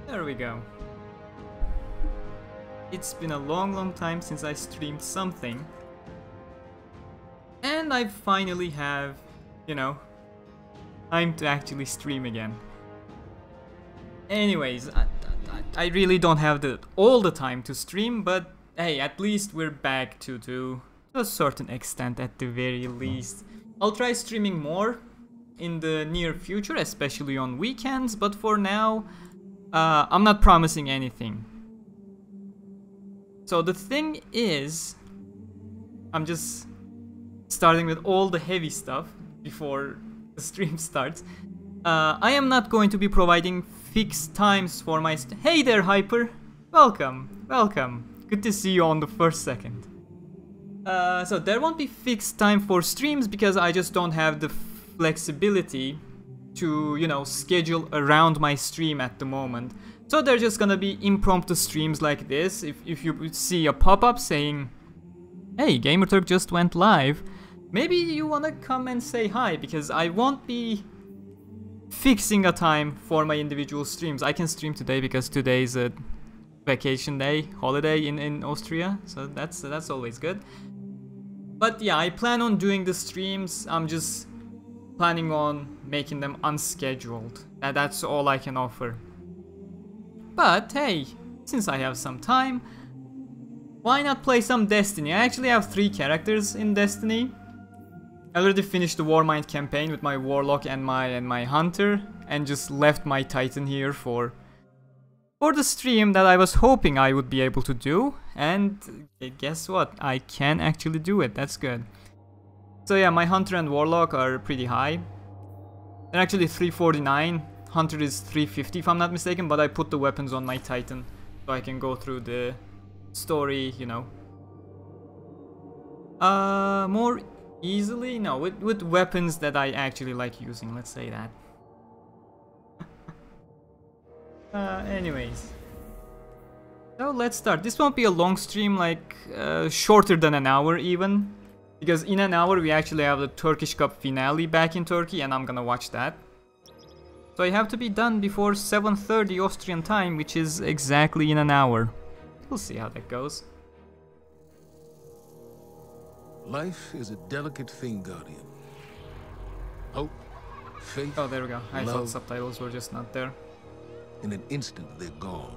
There we go. It's been a long time since I streamed something. And I finally have, you know, time to actually stream again. Anyways, I really don't have all the time to stream, but hey, at least we're back to a certain extent at the very least. I'll try streaming more in the near future, especially on weekends, but for now, I'm not promising anything. So the thing is, I'm just starting with all the heavy stuff before the stream starts. I am not going to be providing fixed times for my Hey there, Hyper! Welcome, welcome. Good to see you on the first second. So there won't be fixed time for streams because I just don't have the flexibility to, you know, schedule around my stream at the moment. So they're just gonna be impromptu streams like this. If you see a pop-up saying, hey, Gamerturk just went live, maybe you wanna come and say hi, because I won't be fixing a time for my individual streams. I can stream today because today is a vacation day, holiday in Austria, so that's always good. But yeah, I plan on doing the streams. I'm just planning on making them unscheduled. That's all I can offer. But hey, since I have some time, why not play some Destiny? I actually have 3 characters in Destiny. I already finished the Warmind campaign with my Warlock and my Hunter, and just left my Titan here for the stream that I was hoping I would be able to do. And guess what? I can actually do it. That's good. So yeah, my Hunter and Warlock are pretty high. They're actually 349. Hunter is 350 if I'm not mistaken, but I put the weapons on my Titan so I can go through the story, you know, more easily. No, with weapons that I actually like using, let's say that. Anyways, so let's start. This won't be a long stream, like shorter than an hour even, because in an hour we actually have the Turkish Cup finale back in Turkey and I'm gonna watch that. So I have to be done before 7:30 Austrian time, which is exactly in an hour. We'll see how that goes. Life is a delicate thing, Guardian. Hope, faith, oh, there we go. I love, thought subtitles were just not there. in an instant they're gone.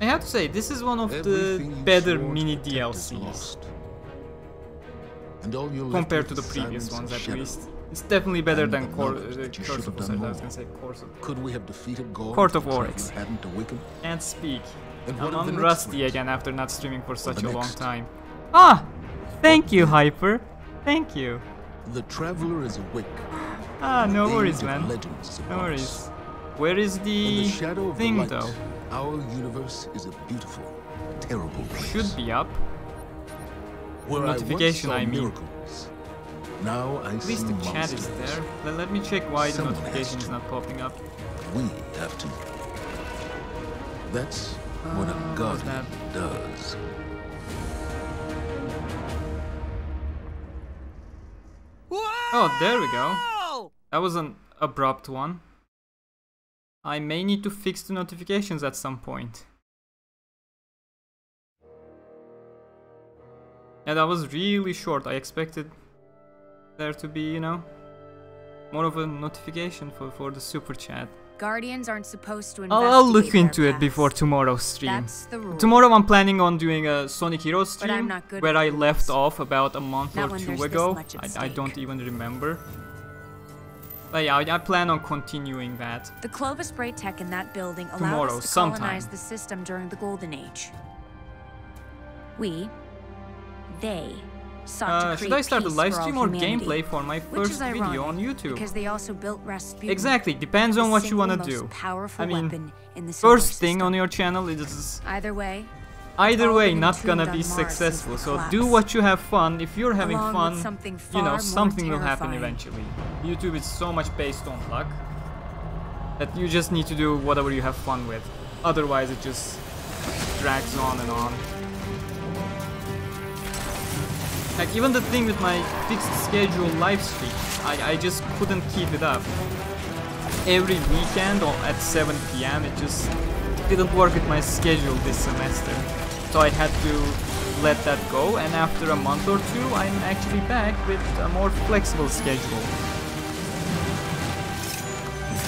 I have to say, this is one of Everything the you better swore to mini protect is DLCs lost. And all you're left compared to with the is previous silence ones, and at shadow. least. It's definitely better And than the Court knowledge that you of should have done I was more. gonna say Court of. Could we have defeated God Court of if Trevor Oryx. hadn't awakened? Can't speak. And what of I'm the next rusty threat? again after not streaming for such the a long next? time. Ah! Thank you, Hyper. Thank you. The traveler is awake. Ah, no The worries, age of man. legends is No upon worries. us. Where is In the the shadow of thing, the light, though? our universe is a beautiful, terrible place. Should be up. Where notification, I I once saw mean. miracles. Now I At least see the chat is monsters. there. Let me check why the Someone notification has is to. not popping up. We have to. That's what a Oh, guardian that- does. Oh, there we go. That was an abrupt one. I may need to fix the notifications at some point. Yeah, that was really short. I expected there to be, you know, more of a notification for the super chat. Guardians aren't supposed to investigate I'll look their into it past. before tomorrow's stream. That's the rule. Tomorrow I'm planning on doing a Sonic Heroes But I'm stream not good where at I rules. left off about a month Not or when 2 there's this ago. much at I stake. don't even remember. But yeah, I plan on continuing that. The Clovis spray tech in that building allowed Tomorrow, us to sometime. colonize the system during the Golden Age. They sought to create should I start a peace live for all stream or humanity, gameplay for my which is first video ironic, on YouTube? because they also built Rasputin. Exactly, depends on the what you wanna single do. most powerful I mean, weapon in the solar first thing system. on your channel is Either way, either way been not entombed gonna on be Mars since successful. the So collapse. do what you have fun. If you're having Along fun, with something you know, far more something will happen terrifying. eventually. YouTube is so much based on luck that you just need to do whatever you have fun with. Otherwise it just drags on and on. Like even the thing with my fixed schedule live stream, I just couldn't keep it up. every weekend or at 7 p.m. It just didn't work with my schedule this semester. So I had to let that go, and after a month or two I'm actually back with a more flexible schedule.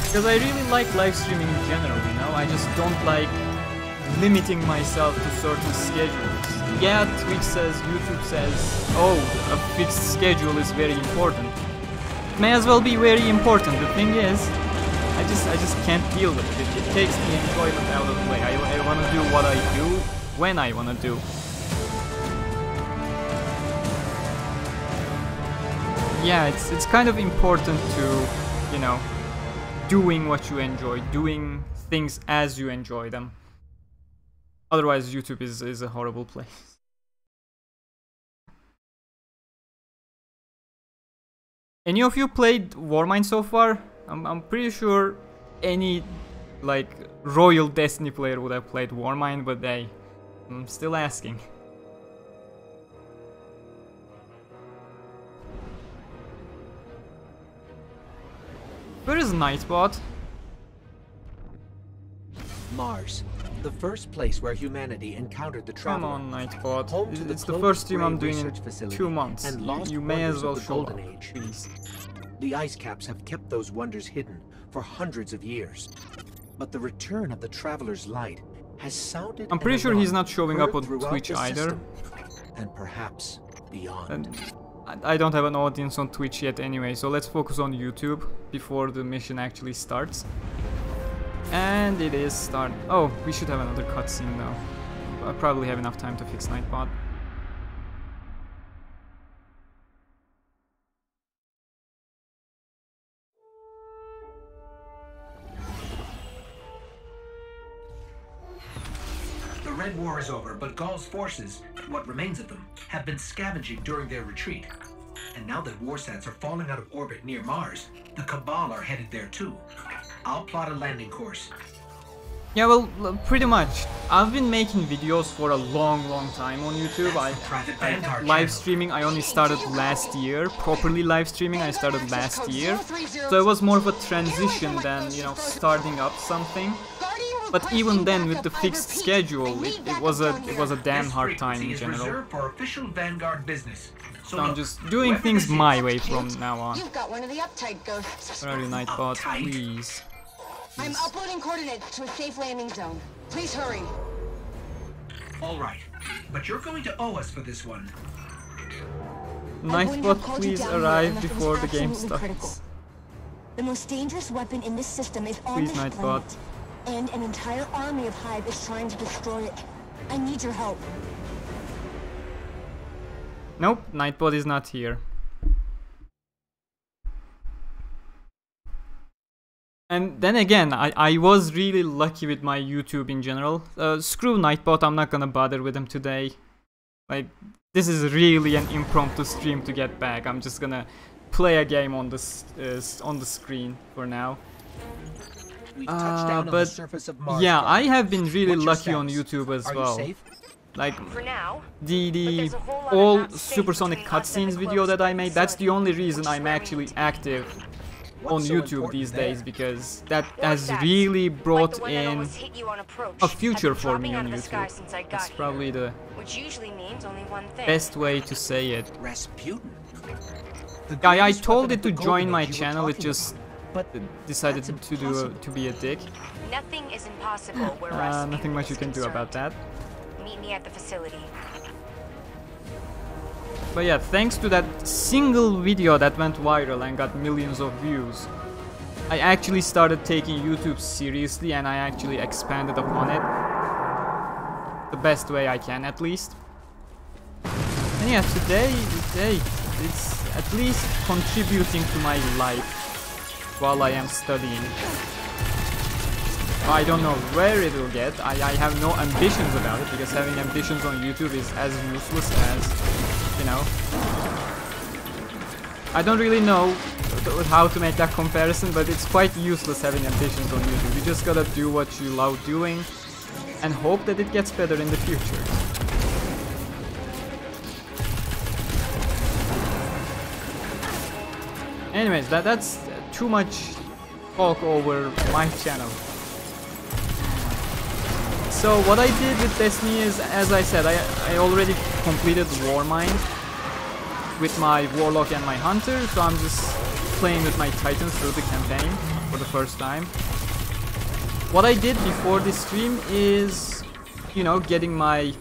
Because I really like live streaming in general, you know? I just don't like limiting myself to certain schedules. Yeah, Twitch says, YouTube says, oh, a fixed schedule is very important. It may as well be very important. The thing is, I just can't deal with it. It takes the enjoyment out of the way. I want to do what I do when I want to do. Yeah, it's kind of important to, you know, doing what you enjoy, doing things as you enjoy them. Otherwise, YouTube is a horrible place. Any of you played Warmind so far? I'm pretty sure any like Royal Destiny player would have played Warmind, but hey, I'm still asking. Where is Nightbot? Mars, the first place where humanity encountered the traveler. Come on, Nightbot. It's the first stream I'm doing in 2 months. You may as well show up, please. The ice caps have kept those wonders hidden for hundreds of years. But the return of the traveler's light has sounded. I'm pretty sure he's not showing up on Twitch either. And perhaps beyond. And I don't have an audience on Twitch yet anyway, so let's focus on YouTube before the mission actually starts. And it is start. Oh, we should have another cutscene now. I probably have enough time to fix Nightbot. The Red War is over, but Gaul's forces, what remains of them, have been scavenging during their retreat. And now that warsats are falling out of orbit near Mars, the Cabal are headed there too. I'll plot a landing course. Yeah, well, pretty much. I've been making videos for a long time on YouTube. Live streaming, I only started last year. Properly live streaming, I started last year. So it was more of a transition than, you know, starting up something. But even then, with the fixed schedule, it was a damn hard time in general. So I'm just doing things my way from now on. You've got one of the uptight ghosts. Where are you, Nightbot? Please. I'm uploading coordinates to a safe landing zone. Please hurry. All right, but you're going to owe us for this one. Nightbot, please arrive before the game starts. Critical. The most dangerous weapon in this system is on Please, this Nightbot. planet, and an entire army of Hive is trying to destroy it. I need your help. Nope, Nightbot is not here. And then again, I was really lucky with my YouTube in general. Screw Nightbot, I'm not gonna bother with him today. Like, this is really an impromptu stream to get back. I'm just gonna play a game on the screen for now. But yeah, I have been really lucky on YouTube as well. Like, the all supersonic cutscenes video that I made, that's the only reason I'm actually active on YouTube these days, because that has really brought in a future for me on YouTube. That's probably the best way to say it. Guy, I told it to join my channel, it just decided to be a dick. Nothing is impossible. Nothing much you can do about that. Meet me at the facility. But yeah, thanks to that single video that went viral and got millions of views, I actually started taking YouTube seriously, and I actually expanded upon it the best way I can, at least. And yeah, today it's at least contributing to my life while I am studying. I don't know where it will get. I have no ambitions about it, because having ambitions on YouTube is as useless as, you know. I don't really know how to make that comparison, but it's quite useless having ambitions on YouTube. You just gotta do what you love doing and hope that it gets better in the future. Anyways, that's too much talk over my channel. So what I did with Destiny is, as I said, I already completed Warmind with my Warlock and my Hunter, so I'm just playing with my Titans through the campaign for the first time. What I did before this stream is, you know, getting my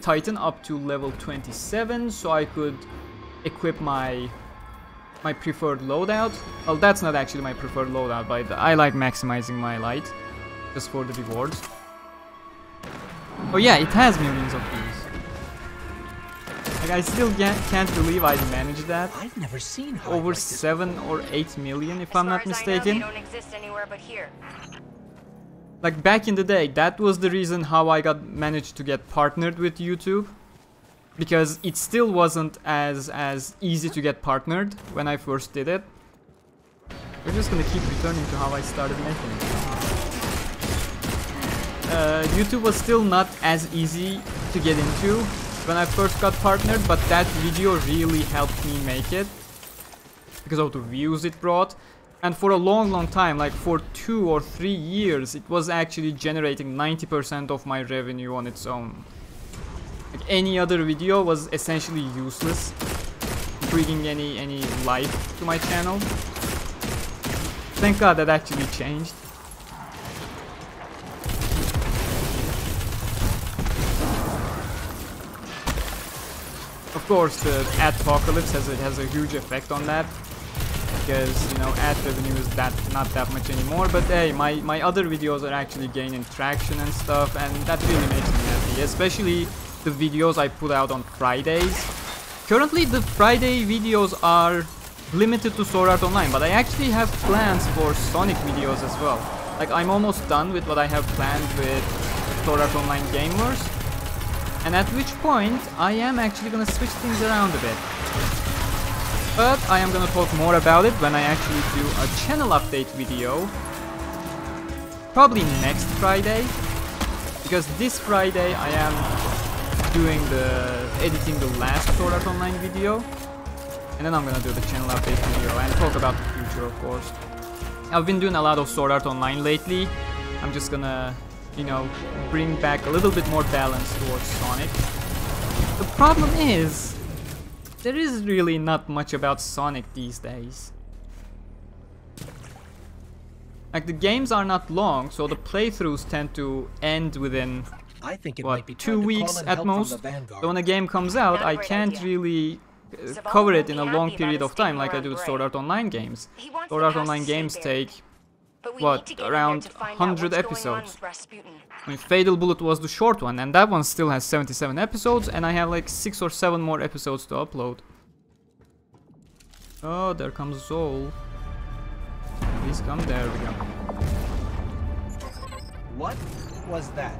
Titan up to level 27 so I could equip my preferred loadout. Well, that's not actually my preferred loadout, but I like maximizing my light just for the rewards. Oh yeah, it has millions of views. Like, I still can't believe I managed that. I've never seen over 7 or 8 million, if I'm not mistaken. They don't exist anywhere but here. Like, back in the day, that was the reason how I managed to get partnered with YouTube. Because it still wasn't as easy to get partnered when I first did it. We're just gonna keep returning to how I started making it. YouTube was still not as easy to get into when I first got partnered, but that video really helped me make it because of the views it brought. And for a long time, like for 2 or 3 years, it was actually generating 90% of my revenue on its own. Like, any other video was essentially useless, bringing any life to my channel. Thank God that actually changed. Of course, the adpocalypse has a huge effect on that, because, you know, ad revenue is not that much anymore. But hey, my other videos are actually gaining traction and stuff, and that really makes me happy, especially the videos I put out on Fridays. Currently, the Friday videos are limited to Sword Art Online, but I actually have plans for Sonic videos as well. Like, I'm almost done with what I have planned with Sword Art Online Gamers. And at which point, I am actually gonna switch things around a bit. But I am gonna talk more about it when I actually do a channel update video. Probably next Friday. Because this Friday I am editing the last Sword Art Online video. And then I'm gonna do the channel update video and talk about the future, of course. I've been doing a lot of Sword Art Online lately. I'm just gonna, you know, bring back a little bit more balance towards Sonic. The problem is, there is really not much about Sonic these days. Like, the games are not long, so the playthroughs tend to end within, I think it what, might be 2 weeks at most. So when a game comes out, I can't really cover it in a long period of time like I do with Sword Art Online games. Sword Art Online games take, what, around 100 episodes. I mean, Fatal Bullet was the short one, and that one still has 77 episodes, and I have like 6 or 7 more episodes to upload. Oh, there comes Zol. Please come, there we go. What was that?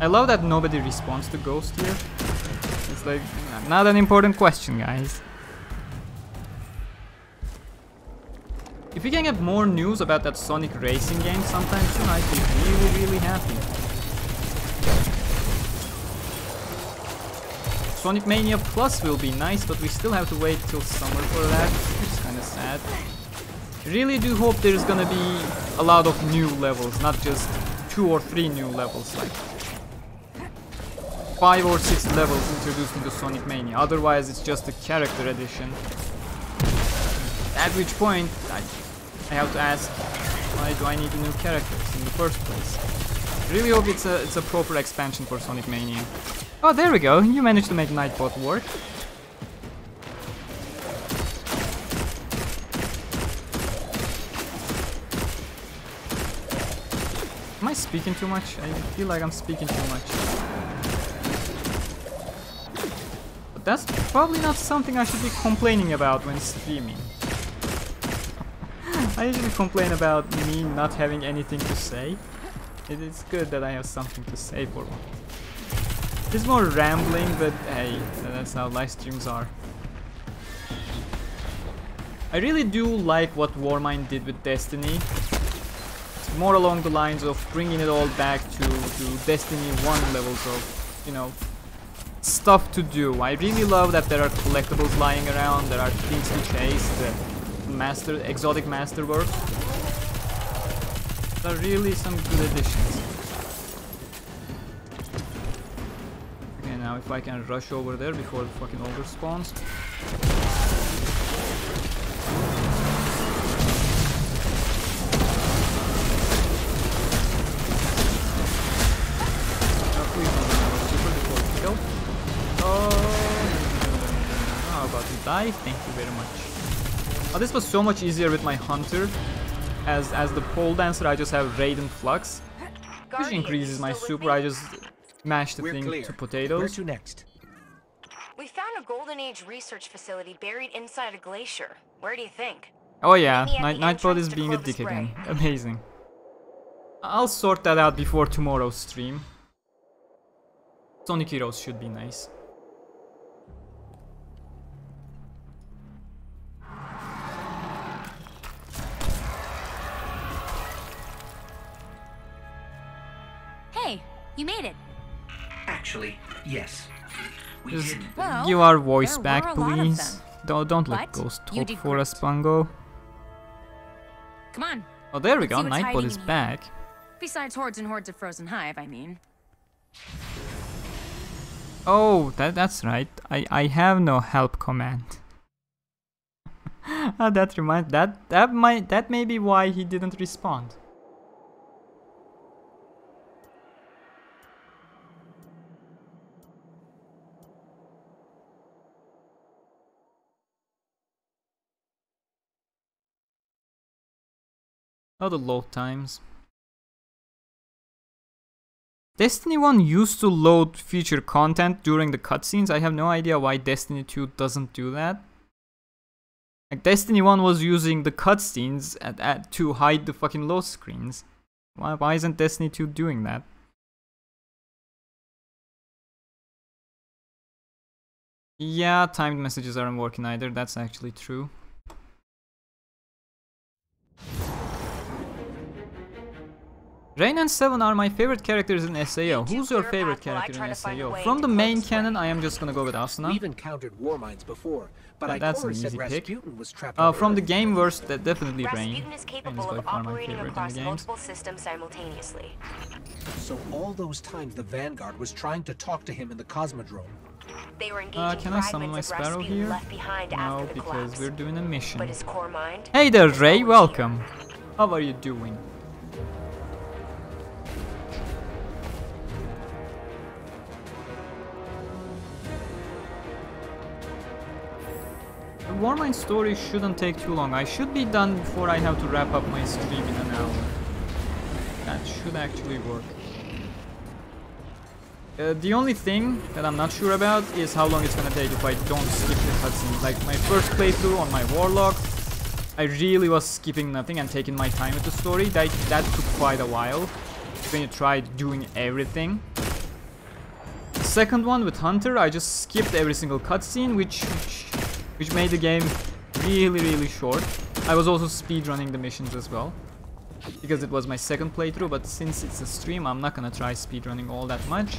I love that nobody responds to Ghost here. It's like, not an important question, guys. If we can get more news about that Sonic racing game sometime soon, I'd be really happy. Sonic Mania Plus will be nice, but we still have to wait till summer for that. It's kinda sad. I really do hope there's gonna be a lot of new levels, not just 2 or 3 new levels, like 5 or 6 levels introduced into Sonic Mania. Otherwise, it's just a character edition. At which point, I have to ask, why do I need the new characters in the first place? I really hope it's a proper expansion for Sonic Mania. Oh, there we go. You managed to make Nightbot work. Am I speaking too much? I feel like I'm speaking too much. But that's probably not something I should be complaining about when streaming. I usually complain about me not having anything to say. It is good that I have something to say for once. It's more rambling, but hey, that's how live streams are. I really do like what Warmind did with Destiny. It's more along the lines of bringing it all back to Destiny 1 levels of, you know, stuff to do. I really love that there are collectibles lying around, there are things to chase, the exotic masterwork. They're really some good additions. Okay, now if I can rush over there before the fucking ogre spawns. How about you die? Thank you very much. Oh, this was so much easier with my hunter. As the pole dancer, I just have raid and flux, which increases my super. I just mash the thing to potatoes. Where to next? We found a Golden Age research facility buried inside a glacier. Where do you think? Oh yeah, Meet me at the Nightbot is entrance to being a Clovis dick again. Bray. Amazing. I'll sort that out before tomorrow's stream. Sonic Heroes should be nice. Hey, you made it. Actually, yes. We Just did. Well, give our voice there back, were a lot of please. them. Don't let But Ghost you talk did for us, great. Bungo. Come on. Oh, there we Let's go. see what's Nightbot hiding is in here. back. Besides hordes and hordes of frozen hive, I mean. Oh, that's right. I have no help command. Ah, that reminds that may be why he didn't respond. Oh, the load times. Destiny 1 used to load future content during the cutscenes. I have no idea why Destiny 2 doesn't do that. Like, Destiny 1 was using the cutscenes to hide the fucking load screens. Why isn't Destiny 2 doing that? Yeah, timed messages aren't working either. That's actually true. Rain and Seven are my favorite characters in SAO. Who's your favorite character in SAO? From the main canon, I am just gonna go with Asuna. We've encountered Warminds before, but That's an Ikora said easy pick. Rasputin was trapped on From the Earth. Gameverse, definitely Rain. Rasputin is capable by of far my operating favorite in the across games. multiple systems simultaneously. So all those times the Vanguard was trying to talk to him in the Cosmodrome. They were engaging Can I summon my fragments of Sparrow Rasputin here? left behind No, after the because collapse. we're doing a mission. But his core mind. Hey there, was Ray, always welcome. How are you doing? The Warmind story shouldn't take too long. I should be done before I have to wrap up my stream in an hour. That should actually work. The only thing that I'm not sure about is how long it's gonna take if I don't skip the cutscenes. Like my first playthrough on my Warlock, I really was skipping nothing and taking my time with the story. That took quite a while when you try doing everything. The second one with Hunter, I just skipped every single cutscene, which made the game really short. I was also speedrunning the missions as well, because it was my second playthrough, but since it's a stream, I'm not gonna try speedrunning all that much.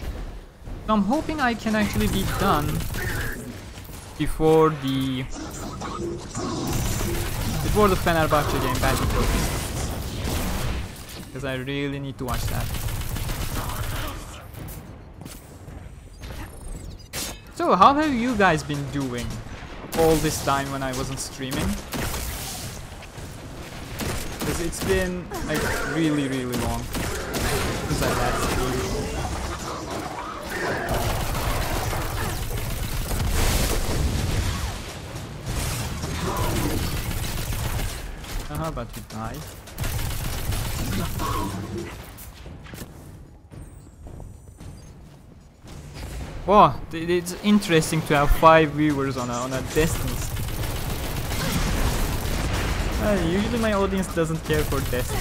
So I'm hoping I can actually be done before the Fenerbahce game back in Turkey, because I really need to watch that. So how have you guys been doing all this time when I wasn't streaming? Because it's been like really long since I last streamed. How about you die? Wow, it's interesting to have 5 viewers on a Destiny stream. Usually my audience doesn't care for Destiny.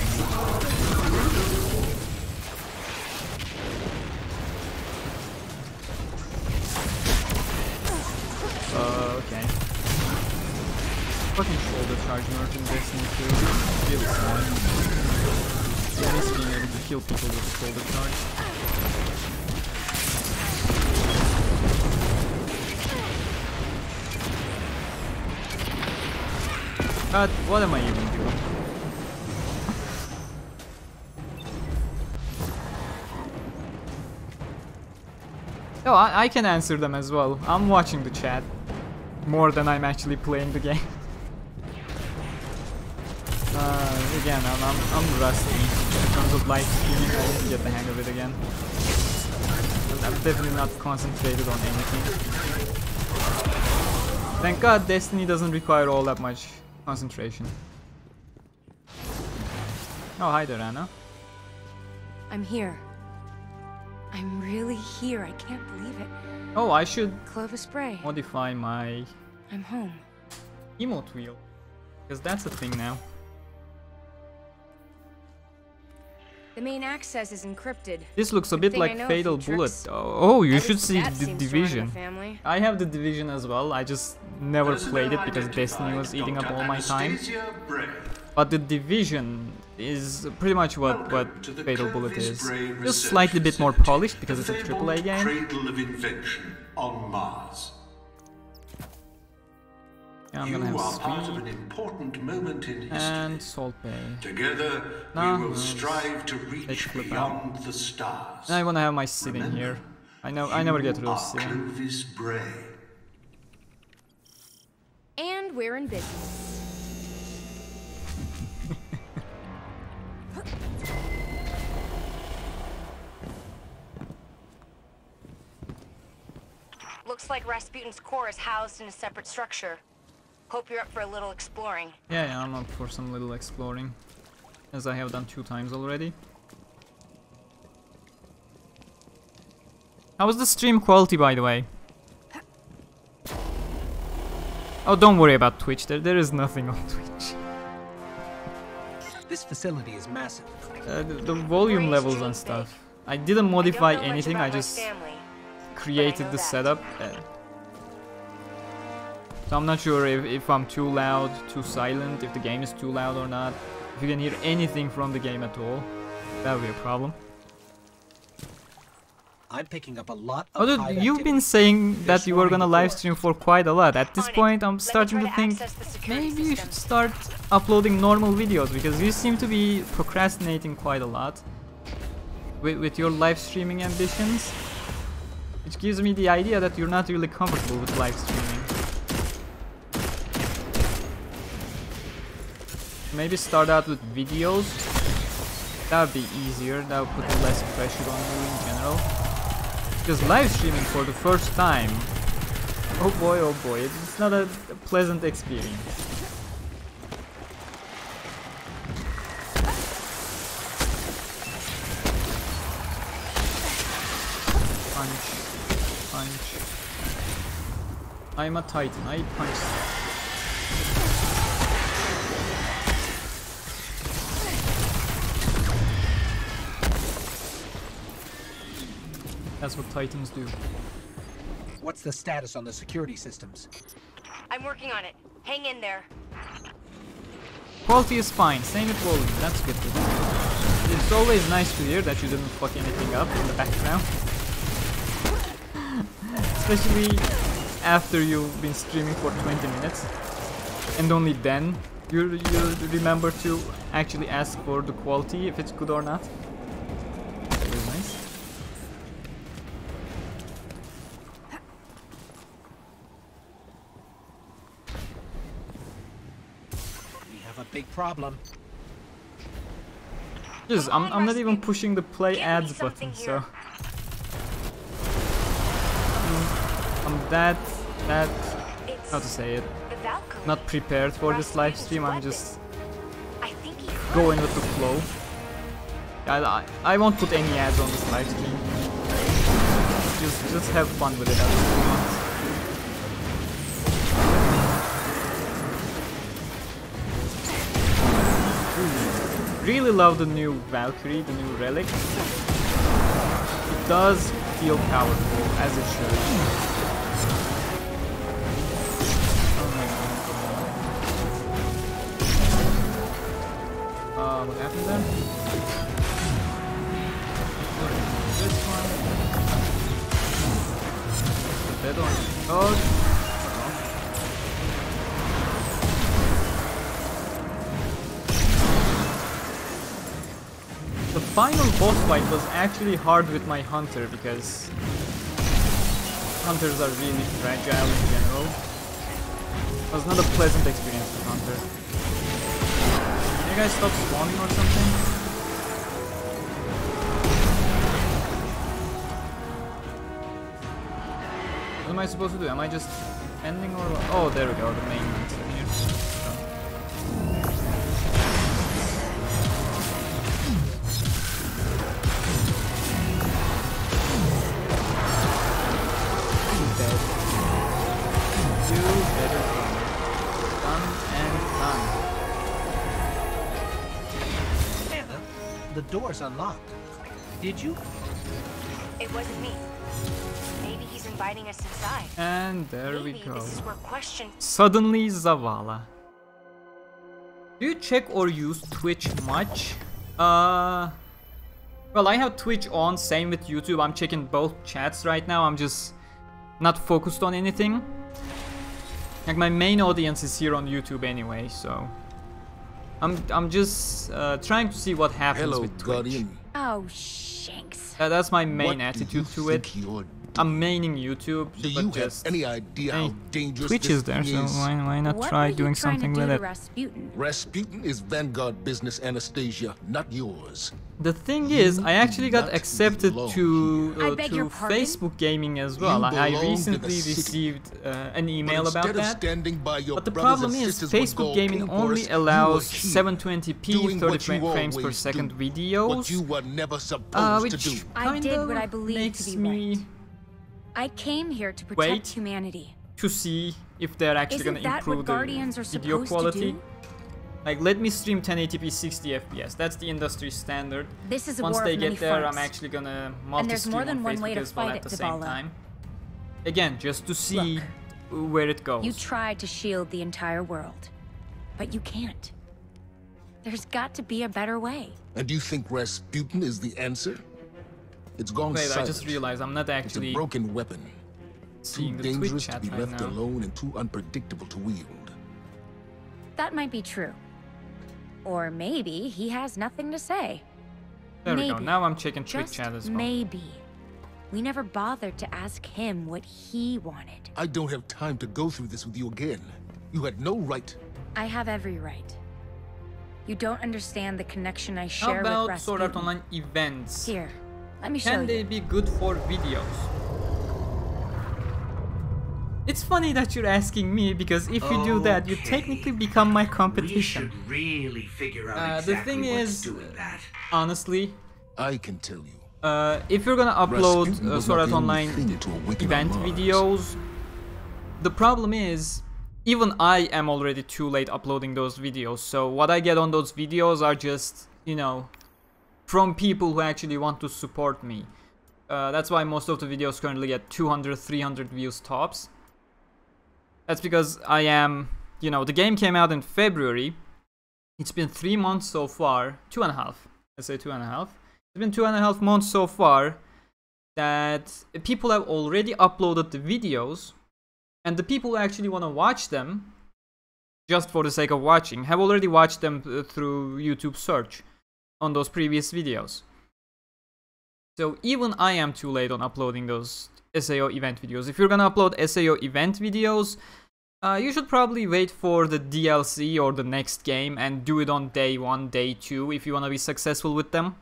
Okay. Fucking shoulder charge merge in Destiny 2. Really smart. At least being able to kill people with a shoulder charge. God, what am I even doing? Oh, I can answer them as well. I'm watching the chat more than I'm actually playing the game. Again, I'm rusty in terms of live streaming. I need to get the hang of it again. I'm definitely not concentrated on anything. Thank God Destiny doesn't require all that much concentration. Oh, hi there, Anna. I'm here. I'm really here. I can't believe it. Oh, I should Clovis spray. modify my I'm home. emote wheel, because that's a thing now. The main access is encrypted. This looks a Good bit thing I like know a Fatal few Bullet. tricks. Oh, you At should least see that the seems to run in the Division. family. I have the Division as well. I just never played it because Destiny was eating up all my time. But the Division is pretty much what Fatal Bullet is. Just slightly bit more polished because it's a AAA game. Cradle of invention on Mars. Yeah, I'm You gonna have are part of an speed important moment in history. and Salt Bay. Together, No, we will no, strive to take reach a flip beyond the stars. And I wanna have my sitting here. I never get rid of sitting. Clovis Bray. And we're in business. Looks like Rasputin's core is housed in a separate structure. Hope you're up for a little exploring. Yeah, I'm up for some little exploring, as I have done 2 times already. How was the stream quality, by the way? Oh, don't worry about Twitch. There is nothing on Twitch. This facility is massive. The volume levels and stuff. I didn't modify I don't know much anything. about I my just family, created know the that. setup. So I'm not sure if I'm too loud, too silent, if the game is too loud or not. If you can hear anything from the game at all, that would be a problem. I'm picking up a lot Oh, of dude, hive you've been activity. saying that They're you were gonna swarming live before. stream for quite a lot. At this On it. point, I'm Let me starting try to think access the security maybe you should system. start uploading normal videos, because you seem to be procrastinating quite a lot with your live streaming ambitions, which gives me the idea that you're not really comfortable with live streaming. Maybe start out with videos. That would be easier. That would put less pressure on you in general. Because live streaming for the first time, oh boy, it's not a pleasant experience. Punch. I'm a titan, I punch stuff. That's what titans do. What's the status on the security systems? I'm working on it. Hang in there. Quality is fine, same with volume, that's good. It's always nice to hear that you didn't fuck anything up in the background. Especially after you've been streaming for 20 minutes. And only then you remember to actually ask for the quality, if it's good or not. That is nice. We have a big problem. Just, I'm not even pushing the play Give me ads something button, here. so I'm that It's how to say it, the Valkyrie. not prepared for this live Rasputin's stream. I'm weapon. just I think he could. going with the flow. I won't put any ads on this live stream. Just have fun with it at this moment. Really love the new Valkyrie, the new relic. It does feel powerful, as it should. Oh my god. What happened there? This one. Dead one. Oh. The final boss fight was actually hard with my hunter because Hunters are really fragile in general. It was not a pleasant experience with Hunter. Can you guys stop spawning or something? What am I supposed to do? Am I just ending or what? Oh, there we go, the main monster here. Dead. You better come. Done and done. Anna, the door's unlocked. Did you? It wasn't me. Maybe he's inviting us inside. And there we Maybe go. this is where questions. Suddenly Zavala. Do you check or use Twitch much? Well, I have Twitch on, same with YouTube. I'm checking both chats right now. I'm just not focused on anything. Like, my main audience is here on YouTube anyway, so I'm just trying to see what happens with Twitch. Guardian. Oh, shanks. That's my main What do attitude you to it. think you're I'm maining YouTube, Do you but have just any idea how dangerous Twitch this is there, thing so why not What try were you doing trying something to do with to it? Rasputin? Rasputin is Vanguard business, Anastasia, not yours. The thing is, I actually got not accepted belong to I beg your pardon? Facebook Gaming as well. You I belong to the recently city. received an email But about instead of that. standing by your But the brothers problem and is, sisters when Facebook God Gaming came for only us, you allows were here, 720p, doing 30 what you frames per always second do, videos, what you were never supposed to do. which I kind did of what I believe makes to be me right. I came here to protect Wait. humanity. to see if they're actually Isn't going to that improve what the Guardians are video supposed quality. to do? Like, let me stream 1080p 60 FPS. That's the industry standard. This is a Once war they of many get there, fronts. I'm actually gonna And there's multi-stream more on than one Facebook way to as well fight at the it, same Zavala. time. Again, just to see Look, where it goes. You tried to shield the entire world, but you can't. There's got to be a better way. And you think Rasputin is the answer? It's gone Wait, silent. I just realized I'm not It's a actually broken weapon. seeing Too the Twitch dangerous to chat be right left now. alone and too unpredictable to wield. That might be true. Or maybe he has nothing to say. There we go. Maybe. Now I'm checking Twitch Just chat as well. maybe. We never bothered to ask him what he wanted. I don't have time to go through this with you again. You had no right. I have every right. You don't understand the connection I How share with about Rasputin. Sword Art Online events? Here, let me show Can you. they be good for videos? It's funny that you're asking me, because if you do that, you Okay. technically become my We competition. should really figure out The exactly thing what's is, doing that. honestly, I can tell you. if you're gonna upload Rasputin was Sword not Art the only Online thing to awaken event on Mars. videos, the problem is, even I am already too late uploading those videos, so what I get on those videos are just, you know, from people who actually want to support me. That's why most of the videos currently get 200, 300 views tops. That's because I am, you know, the game came out in February. It's been 3 months so far, 2.5. Let's say 2.5. It's been 2.5 months so far that people have already uploaded the videos, and the people who actually want to watch them, just for the sake of watching, have already watched them through YouTube search on those previous videos. So even I am too late on uploading those SAO event videos. If you're gonna upload SAO event videos, you should probably wait for the DLC or the next game and do it on day 1, day 2 if you wanna be successful with them.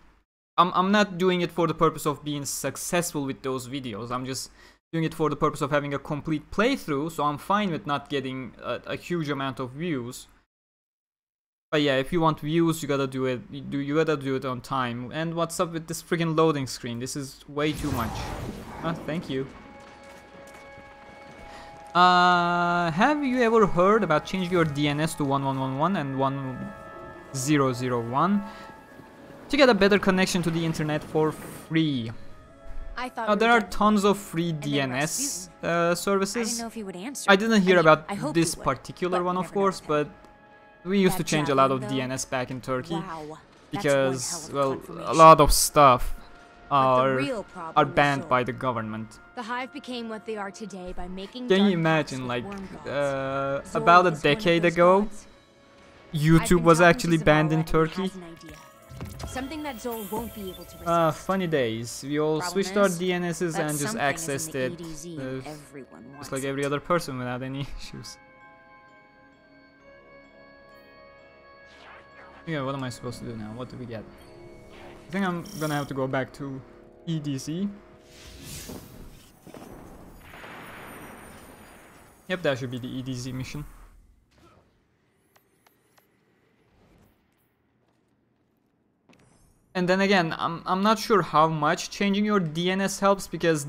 I'm not doing it for the purpose of being successful with those videos. I'm just doing it for the purpose of having a complete playthrough, so I'm fine with not getting a huge amount of views. But yeah, if you want views, you gotta do it. You gotta do it on time. And what's up with this freaking loading screen? This is way too much. Thank you. Have you ever heard about changing your DNS to 1111 and 1001 to get a better connection to the internet for free? I thought There are tons of free DNS I didn't services. know if he would answer. I didn't hear mean, about I hope this he would, particular but one, you of never know course, with but we used to That change a lot of javelin, though? DNS back in Turkey Wow, that's because, one hell well, of a a lot of stuff But the are real problem are was banned Zor. by the government. The Hive became what they are today by making Can you dark imagine, pacts like, with worm gods. Zor about a is one of decade those ago, gods. I've YouTube been was talking to actually banned in Zavala and he Turkey? has an idea. Something that Zol won't be able to resist. Funny days. We all Problem switched our is, DNSs and that just something is in accessed the it. EDZ and everyone wants Just like it. every other person without any issues. Yeah, what am I supposed to do now? What do we get? I think I'm gonna have to go back to EDZ. Yep, that should be the EDZ mission. And then again, I'm not sure how much changing your DNS helps, because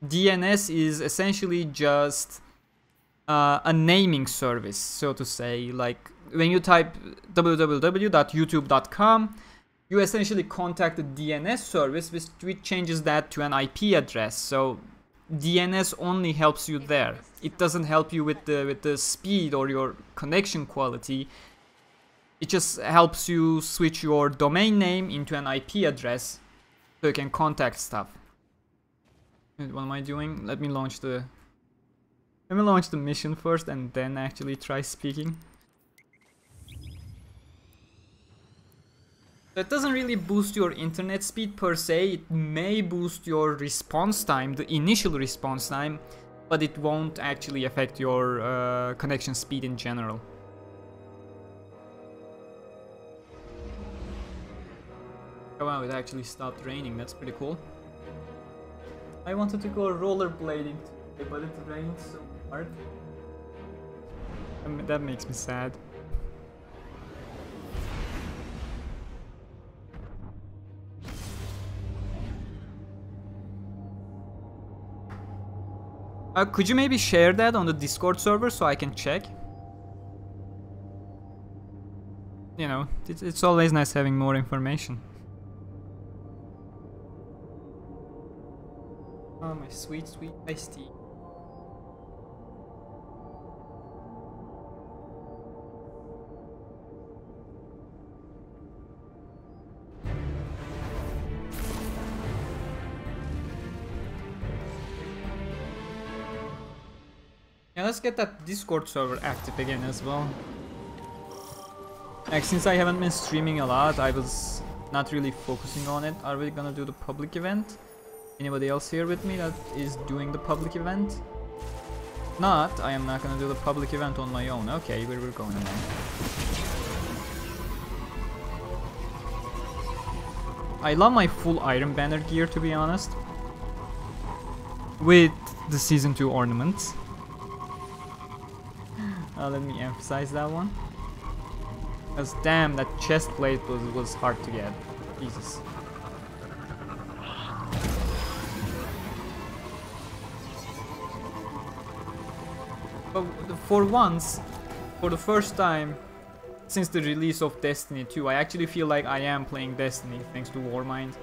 DNS is essentially just a naming service, so to say. Like when you type www.youtube.com, you essentially contact the DNS service, which changes that to an IP address. So DNS only helps you there. It doesn't help you with the speed or your connection quality. It just helps you switch your domain name into an IP address so you can contact stuff. What am I doing? Let me launch the mission first and then actually try speaking. So it doesn't really boost your internet speed per se. It may boost your response time, the initial response time, but it won't actually affect your connection speed in general. Oh wow, it actually stopped raining. That's pretty cool. I wanted to go rollerblading today, but it rained so hard. That makes me sad. Could you maybe share that on the Discord server so I can check? You know, it's always nice having more information. Oh, my sweet, sweet iced tea. Yeah, let's get that Discord server active again as well. Like, since I haven't been streaming a lot, I was not really focusing on it. Are we gonna do the public event? Anybody else here with me that is doing the public event? Not, I am not gonna do the public event on my own. Okay, where we're going then. I love my full Iron Banner gear, to be honest. With the Season 2 ornaments. Let me emphasize that one. Because damn, that chest plate was hard to get. Jesus. But for once, for the first time since the release of Destiny 2, I actually feel like I am playing Destiny thanks to Warmind.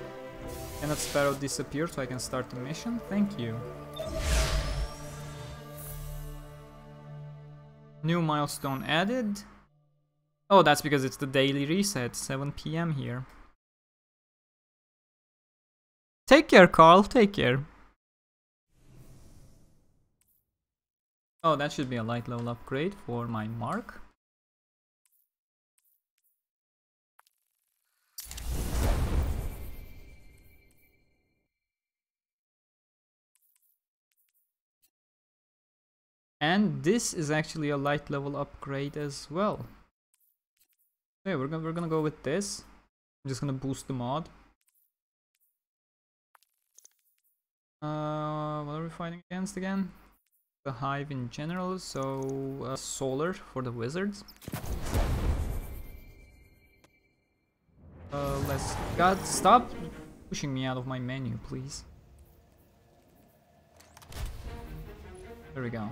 Can that sparrow disappear so I can start the mission? Thank you. New milestone added. Oh, that's because it's the daily reset, 7 PM here. Take care, Carl, take care. Oh, that should be a light level upgrade for my mark. And this is actually a light level upgrade as well. Okay, we're gonna go with this. I'm just gonna boost the mod. What are we fighting against again? The hive in general, so solar for the wizards. God, stop pushing me out of my menu, please. There we go.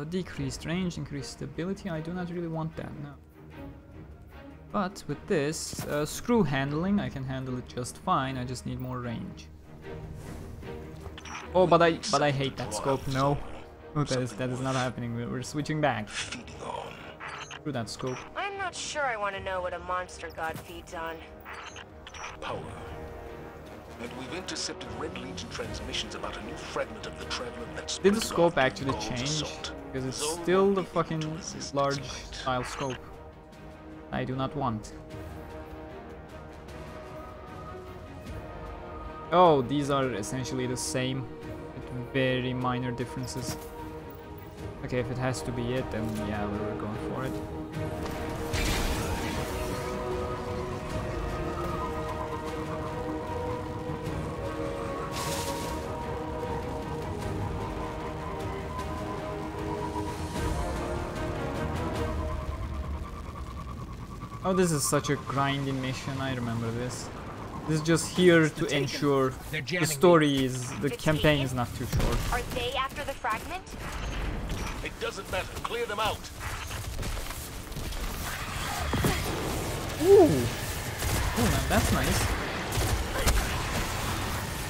Decreased range, increased stability. I do not really want that, no. But with this, screw handling, I can handle it just fine. I just need more range. Oh, but I hate that scope. No, oh, that is not happening. We're switching back. Screw that scope. I'm not sure I want to know what a monster god feeds on. Power. And we've intercepted Red Legion transmissions about a new fragment of the Traveler that's... Did the scope actually change? Because it's still the fucking large style scope. I do not want. Oh, these are essentially the same, with very minor differences. Okay, if it has to be it, then yeah, we're going for it. Oh, this is such a grinding mission, I remember this. This is just here to ensure the story is, the campaign is not too short. Are they after the fragment? It doesn't matter. Clear them out. Ooh! Oh man, that's nice.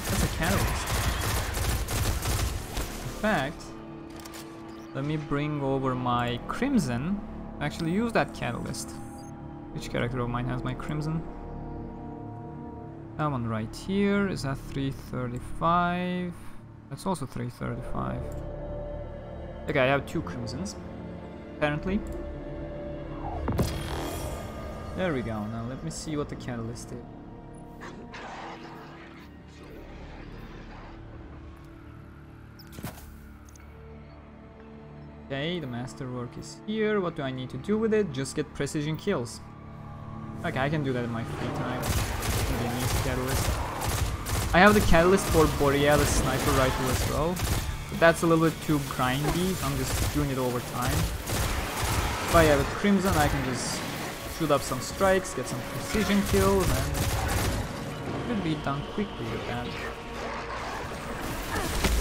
That's a catalyst. In fact, let me bring over my Crimson. Actually use that catalyst. Which character of mine has my Crimson? That one right here is at 335. That's also 335. Okay, I have 2 Crimsons, apparently. There we go. Now let me see what the catalyst is. Okay, the masterwork is here. What do I need to do with it? Just get precision kills. Okay, I can do that in my free time. I need catalyst. I have the catalyst for Borealis Sniper Rifle as well. But that's a little bit too grindy, so I'm just doing it over time. If I have a Crimson, I can just shoot up some strikes, get some precision kills, and it could be done quickly with that.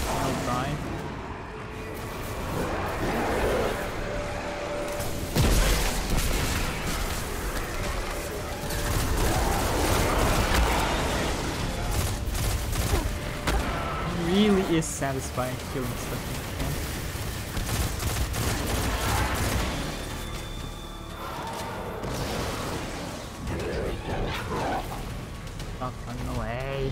I'll die. Really is satisfying killing stuff in the game. Stop running away.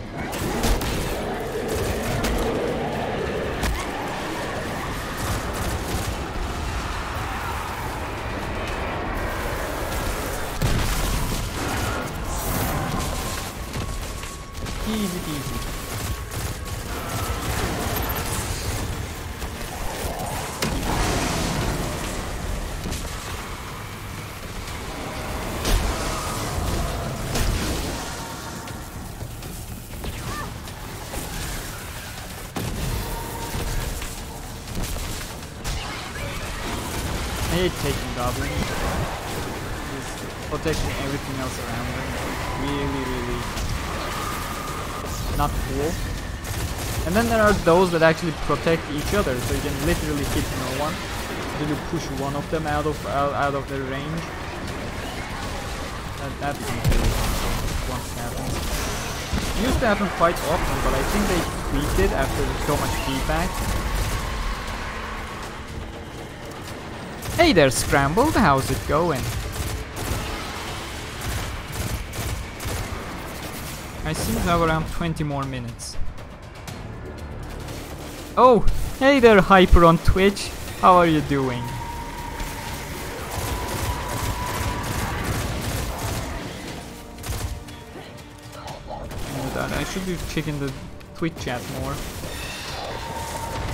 Easy peasy. I hate taking goblins. Just protecting everything else around them. Really not cool. And then there are those that actually protect each other, so you can literally hit no one. So you push one of them out of their range. That's once happens. It used to happen quite often, but I think they tweaked it after so much feedback. Hey there, Scrambled, how's it going? I seem to have around 20 more minutes. Oh, hey there, Hyper on Twitch, how are you doing? I should be checking the Twitch chat more.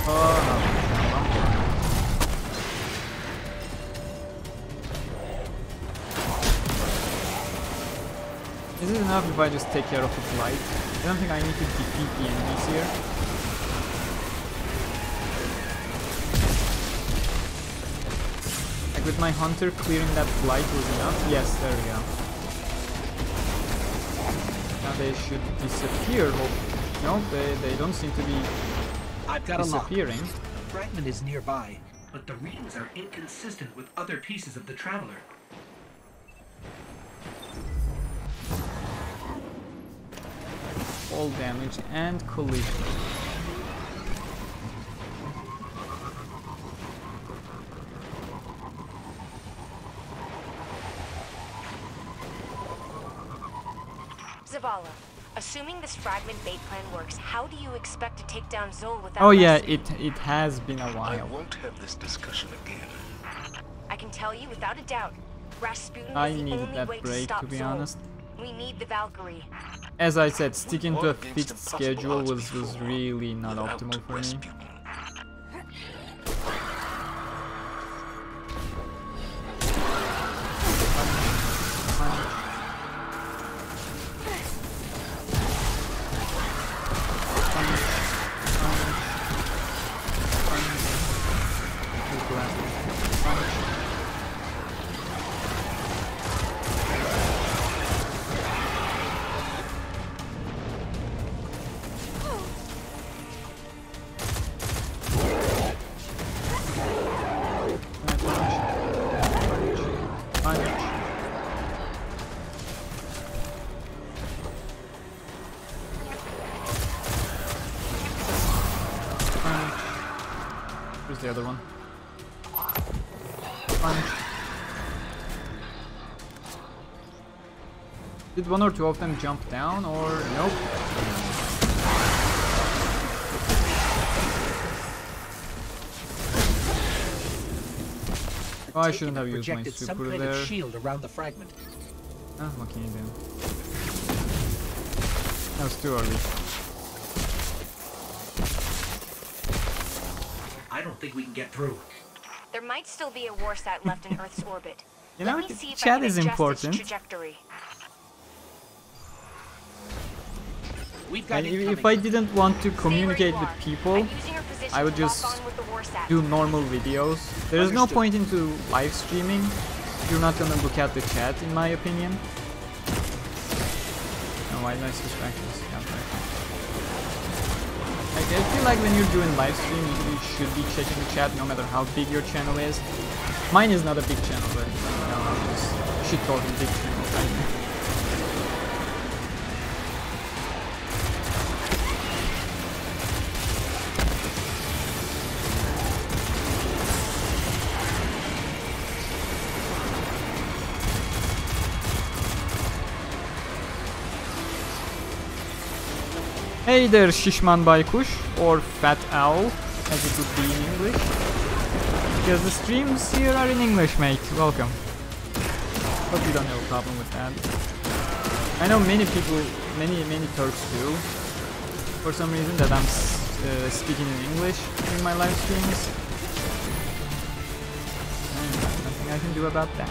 Oh, is it enough if I just take care of the blight? I don't think I need to defeat the enemies here. Like with my hunter clearing that blight was enough? Yes, there we go. Now they should disappear. No, they don't seem to be disappearing. The fragment is nearby, but the readings are inconsistent with other pieces of the Traveler. Fall damage and collision. Zavala, assuming this fragment bait plan works, how do you expect to take down Zol without Oh yeah, rescue? it has been a while. I won't have this discussion again. I can tell you without a doubt, Rasputin I was the needed only that way to break, stop to be Zol. honest. We need the Valkyrie. As I said, sticking to a Against fixed impossible schedule odds was before, really not without optimal for me. Rasputin. Where's the other one? Punch. Did one or two of them jump down or nope? Oh, I shouldn't have used my projected some super kind there. of shield around the fragment. Ah, what can you do? That was too early. I don't think we can get through. There might still be a warsat left in Earth's orbit. You know, Let me see if I chat can is adjust important. its trajectory. We've got If I didn't want to communicate with people, I'm using your position I would to lock just on with the warsat. do normal videos. There is no Understood. point into live streaming if you're not gonna look at the chat, in my opinion. Oh, why did I switch back to this? Like, I feel like when you're doing live stream, you should be checking the chat no matter how big your channel is. Mine is not a big channel, but you know, I'm just shit talking big channels right now. Hey there, Shishman Baykush, or Fat Owl, as it would be in English. Because the streams here are in English, mate. Welcome. Hope you don't have a problem with that. I know many people, many Turks do, for some reason, that I'm speaking in English in my live streams. And nothing I can do about that.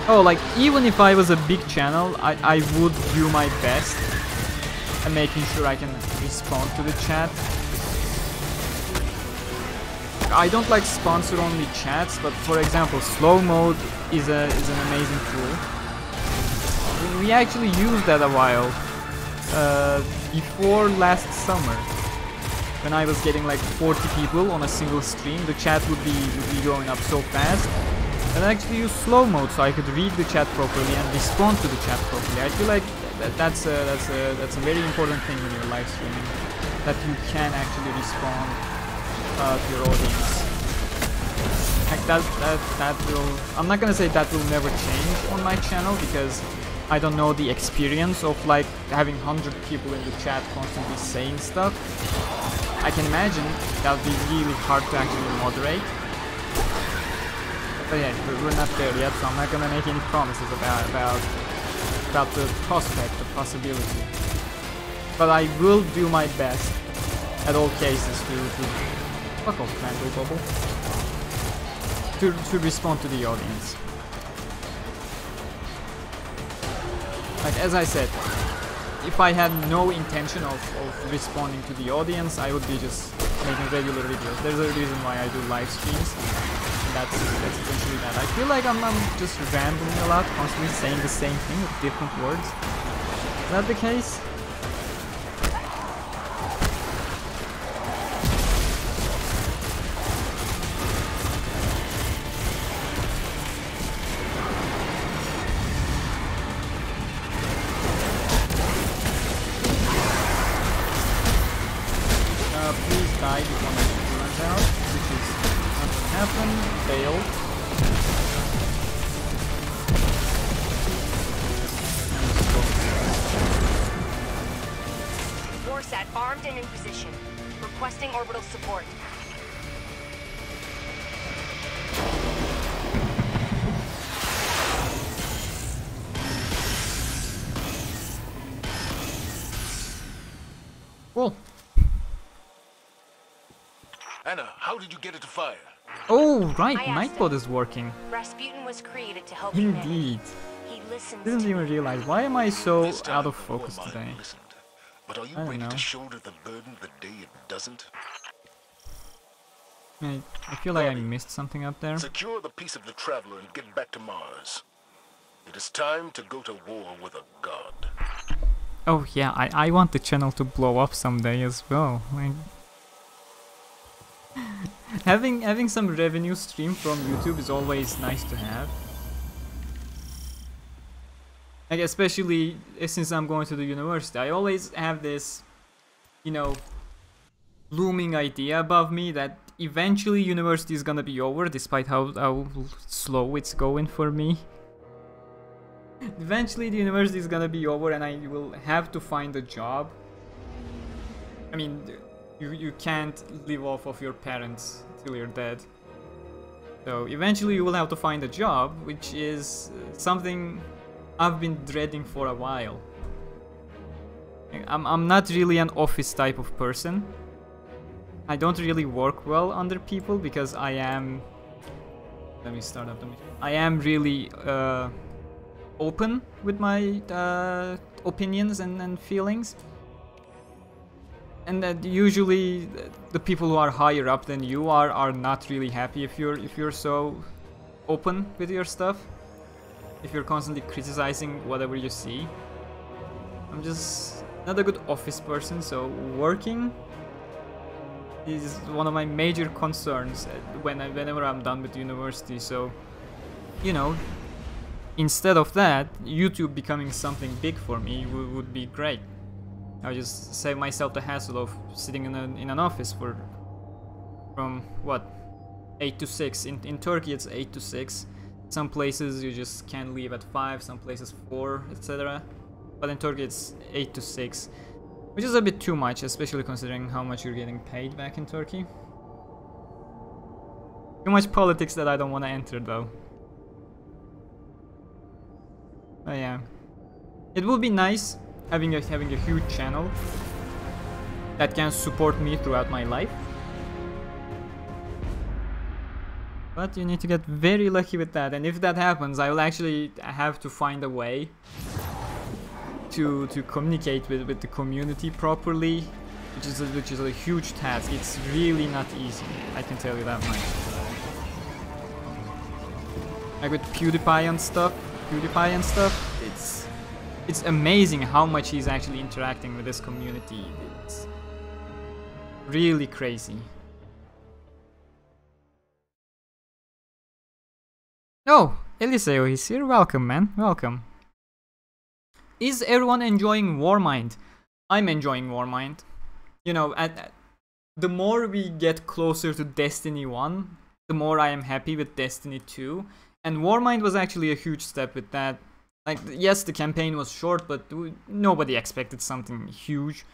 Oh, like, even if I was a big channel, I would do my best at making sure I can respond to the chat. I don't like sponsor-only chats, but for example, slow mode is an amazing tool. We actually used that a while before last summer, when I was getting like 40 people on a single stream. The chat would be going up so fast. And I actually use slow mode so I could read the chat properly and respond to the chat properly. I feel like that's a very important thing when you're live streaming, that you can actually respond to your audience. Like that will, I'm not gonna say that will never change on my channel, because I don't know the experience of like having 100 people in the chat constantly saying stuff. I can imagine that would be really hard to actually moderate. But yeah, we're not there yet, so I'm not gonna make any promises about the prospect, the possibility. But I will do my best at all cases to fuck off, Mantle Bubble. To respond to the audience. Like, as I said, if I had no intention of responding to the audience, I would be just making regular videos. There's a reason why I do live streams. That's essentially that. I feel like I'm just rambling a lot, constantly saying the same thing with different words. Is that the case? Please die before my ship runs out, which is not gonna happen. Fail. Warsat armed and in position. Requesting orbital support. Cool. Anna, how did you get it to fire? Oh, right, I asked Nightbot him. is working. Rasputin was created to help humanity. Indeed. He listens Didn't to even me. realize. Why am I so This time, out of the focus Warmind today? listened. But are you I don't ready know. to shoulder the burden the day it doesn't? I feel like I missed something up there. Secure the piece of the Traveler and get back to Mars. It is time to go to war with a god. Oh yeah, I want the channel to blow up someday as well. Like having some revenue stream from YouTube is always nice to have. Like especially since I'm going to the university, I always have this, you know, looming idea above me that eventually university is gonna be over, despite how slow it's going for me. Eventually the university is gonna be over and I will have to find a job. I mean, you can't live off of your parents till you're dead. So eventually you will have to find a job, which is something I've been dreading for a while. I'm not really an office type of person. I don't really work well under people because I am... Let me start up the... I am really open with my opinions and feelings. And that usually the people who are higher up than you are not really happy if you're so open with your stuff. If you're constantly criticizing whatever you see. I'm just not a good office person, so working is one of my major concerns whenever I'm done with university. So, you know, instead of that, YouTube becoming something big for me would be great. I'll just save myself the hassle of sitting in an office from what, 8 to 6. In Turkey it's 8 to 6. Some places you just can't leave at 5, some places 4, etc. But in Turkey it's 8 to 6, which is a bit too much, especially considering how much you're getting paid back in Turkey. Too much politics that I don't want to enter though. But yeah, it would be nice having a huge channel that can support me throughout my life. But you need to get very lucky with that, and if that happens, I will actually have to find a way to communicate with the community properly, which is a huge task. It's really not easy, I can tell you that much. Like with PewDiePie and stuff, it's amazing how much he's actually interacting with this community. It's really crazy. Oh, Eliseo is here. Welcome, man. Welcome. Is everyone enjoying Warmind? I'm enjoying Warmind. You know, the more we get closer to Destiny 1, the more I am happy with Destiny 2. And Warmind was actually a huge step with that. Like, yes, the campaign was short, but nobody expected something huge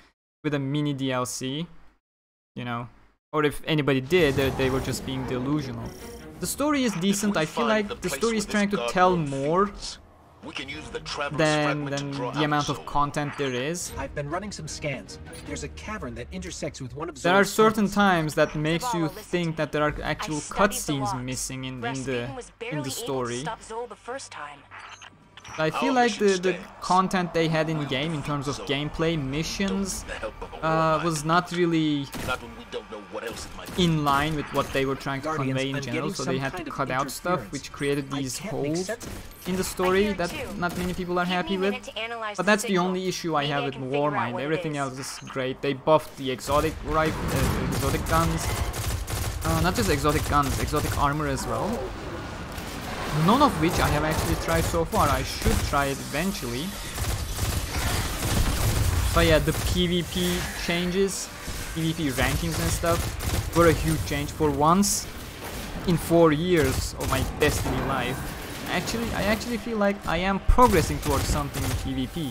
with a mini DLC, you know. Or if anybody did, they were just being delusional. The story is decent. I feel like the story is trying to tell more than the amount of content there is. I've been running some scans. There's a cavern that intersects with one of There are Zor's certain tunnels. times that makes you think that there are actual cutscenes missing in the story. I feel like the content they had in game in terms of gameplay, missions, was not really in line with what they were trying to convey in general, so they had to cut out stuff which created these holes in the story that not many people are happy with. But that's the only issue I have with Warmind. Everything else is great. They buffed the exotic exotic guns, not just exotic guns, exotic armor as well. None of which I have actually tried so far. I should try it eventually. But yeah, the PvP changes, PvP rankings and stuff were a huge change for once in 4 years of my Destiny life. I actually feel like I am progressing towards something in PvP.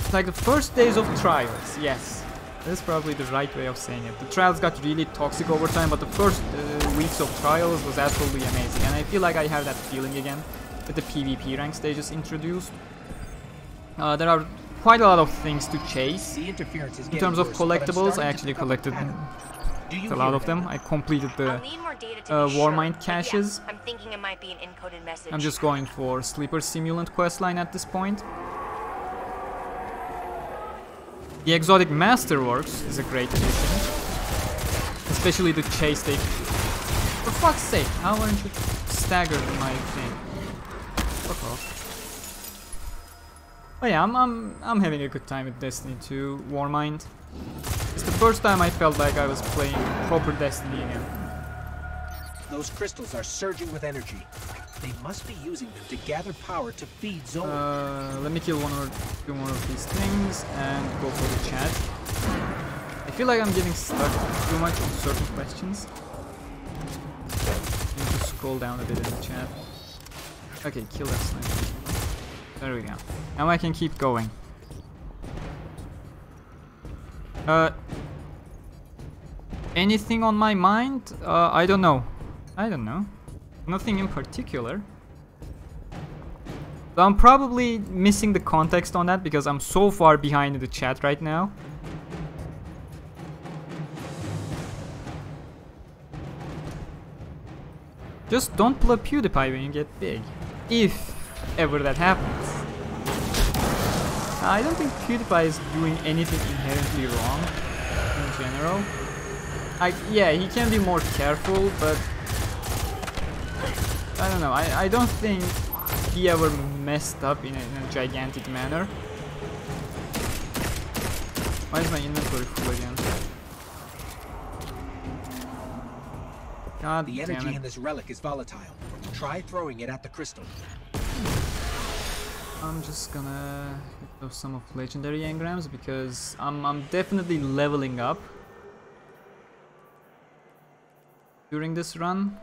It's like the first days of trials, yes. That's probably the right way of saying it. The trials got really toxic over time, but the first weeks of trials was absolutely amazing. And I feel like I have that feeling again with the PvP ranks they just introduced. There are quite a lot of things to chase. The interference is In terms of getting worse, but I'm collectibles, I starting to actually pick up a collected pattern. Do you a hear lot of it, them. Emma? I completed the I'll need more data to be sure, Warmind but caches. yeah, I'm thinking it might be an encoded message. I'm just going for Sleeper Simulant questline at this point. The Exotic Masterworks is a great addition. Especially the chase they... For fuck's sake, how aren't you staggered in my thing? Fuck off. But yeah, I'm having a good time with Destiny 2 Warmind. It's the first time I felt like I was playing proper Destiny again. Those crystals are surging with energy. They must be using them to gather power to feed Zoe. Let me kill one or two more of these things and go for the chat. I feel like I'm getting stuck too much on certain questions. I need to scroll down a bit in the chat. Okay, kill that sniper. There we go. Now I can keep going. Anything on my mind? I don't know. Nothing in particular. So I'm probably missing the context on that because I'm so far behind in the chat right now. Just don't pull up PewDiePie when you get big. If ever that happens. I don't think PewDiePie is doing anything inherently wrong in general. Yeah, he can be more careful, but I don't know. I don't think he ever messed up in a gigantic manner. Why is my inventory full again? God The damn energy it. in this relic is volatile. Try throwing it at the crystal. I'm just gonna hit some of legendary engrams because I'm definitely leveling up during this run.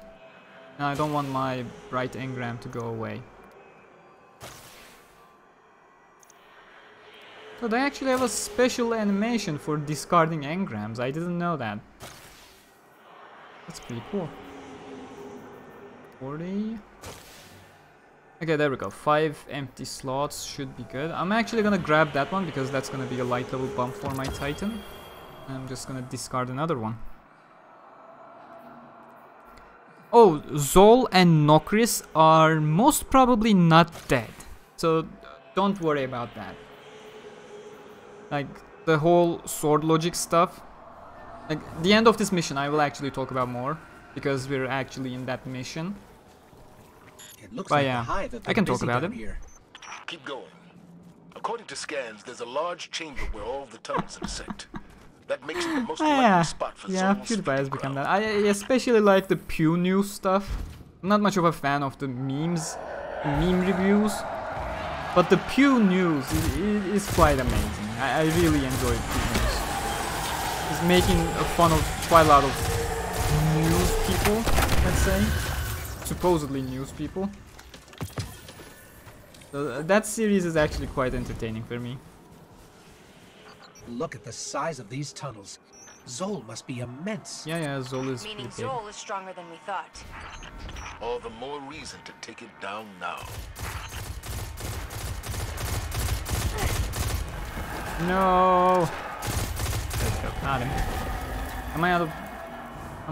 And I don't want my bright engram to go away. So they actually have a special animation for discarding engrams. I didn't know that. That's pretty cool. 40. Okay, there we go. 5 empty slots should be good. I'm actually gonna grab that one because that's gonna be a light level bump for my Titan. I'm just gonna discard another one. Oh, Zol and Nokris are most probably not dead. So don't worry about that. Like the whole sword logic stuff. Like the end of this mission I will actually talk about more because we're actually in that mission. It looks But like yeah, the hive have I can been talk busy about down it. here. Keep going. According to scans, there's a large chamber where all the tunnels intersect. That makes it the most likely spot for Yeah, Zol's PewDiePie has feeding become ground. that. I especially like the Pew News stuff. I'm not much of a fan of the memes, the meme reviews, but the Pew News is quite amazing. I really enjoy Pew News. It's making fun of quite a lot of news people, let's say. Supposedly news people. So that series is actually quite entertaining for me. Look at the size of these tunnels. Zol must be immense. Yeah, Zol is Meaning pretty big. Zol is stronger than we thought. All the more reason to take it down now. No. There we go. Got him. I'm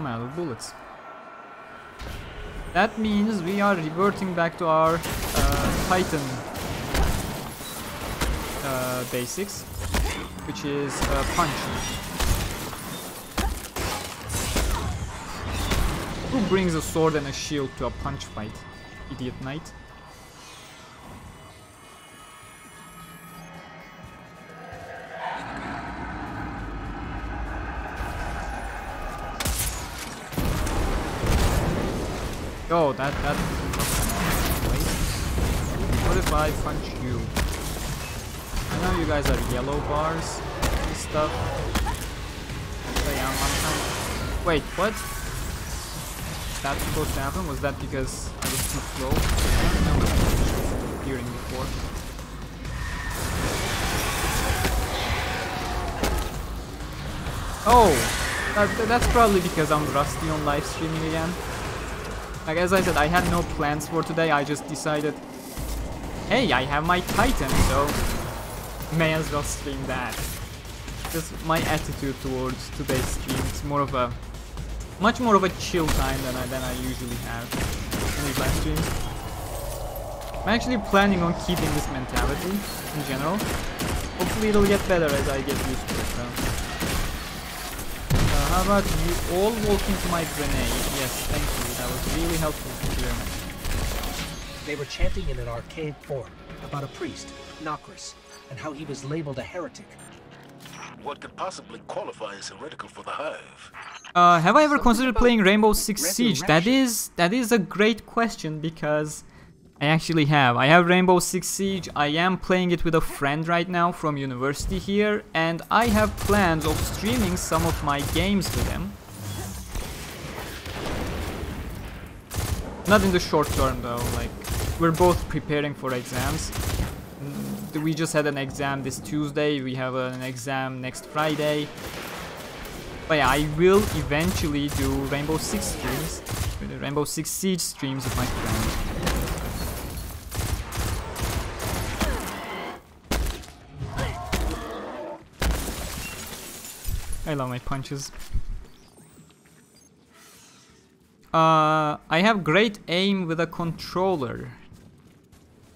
out of bullets. That means we are reverting back to our Titan basics, which is punch. Who brings a sword and a shield to a punch fight? Idiot knight. Oh, that wait. What if I punch you? I know you guys are yellow bars and stuff. Wait, I'm kind of... Wait, what? Is that supposed to happen? Was that because I was too slow? I don't remember hearing before. Oh, that's probably because I'm rusty on live streaming again. Like as I said, I had no plans for today. I just decided, hey, I have my Titan, so may as well stream that. Just my attitude towards today's stream. It's more of a, much more of a chill time than I usually have in these live streams. I'm actually planning on keeping this mentality in general. Hopefully it'll get better as I get used to it. So. How about you all walk into my grenade? Yes, thank you. That was really helpful. Thank you very much. They were chanting in an archaic form about a priest, Nokris, and how he was labeled a heretic. What could possibly qualify as heretical for the Hive? Have I ever considered playing Rainbow Six Siege? That is a great question because I actually have. I have Rainbow Six Siege. I am playing it with a friend right now from university here, and I have plans of streaming some of my games with him. Not in the short term though, like we're both preparing for exams. We just had an exam this Tuesday, we have an exam next Friday. But yeah, I will eventually do Rainbow Six streams, Rainbow Six Siege streams with my friend. I love my punches. I have great aim with a controller.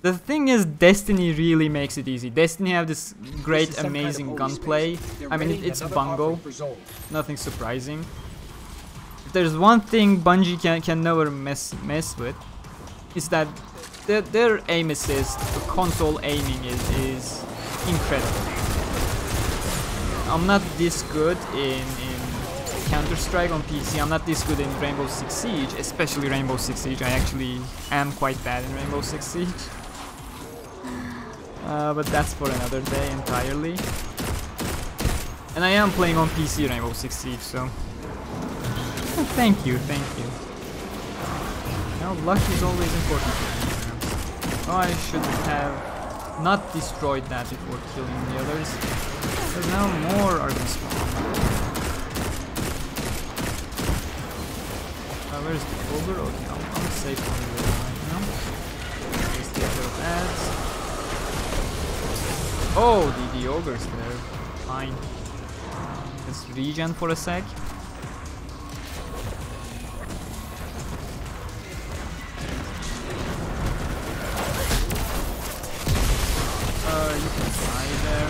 The thing is, Destiny really makes it easy. Destiny have this great, amazing gunplay. I mean, it's Bungo. Nothing surprising. If there's one thing Bungie can never mess with, is that their aim assist, the console aiming is incredible. I'm not this good in Counter-Strike on PC. I'm not this good in Rainbow Six Siege, especially Rainbow Six Siege. I actually am quite bad in Rainbow Six Siege. But that's for another day entirely. And I am playing on PC Rainbow Six Siege, so... Thank you. Now, luck is always important for me. Oh, I should have not destroyed that before killing the others. Because now more are gonna spawn. Where's the ogre? Okay, I'm safe on the way right now. Just the other ads. Oh, the ogre's there. Fine. Let's regen for a sec. You can die there.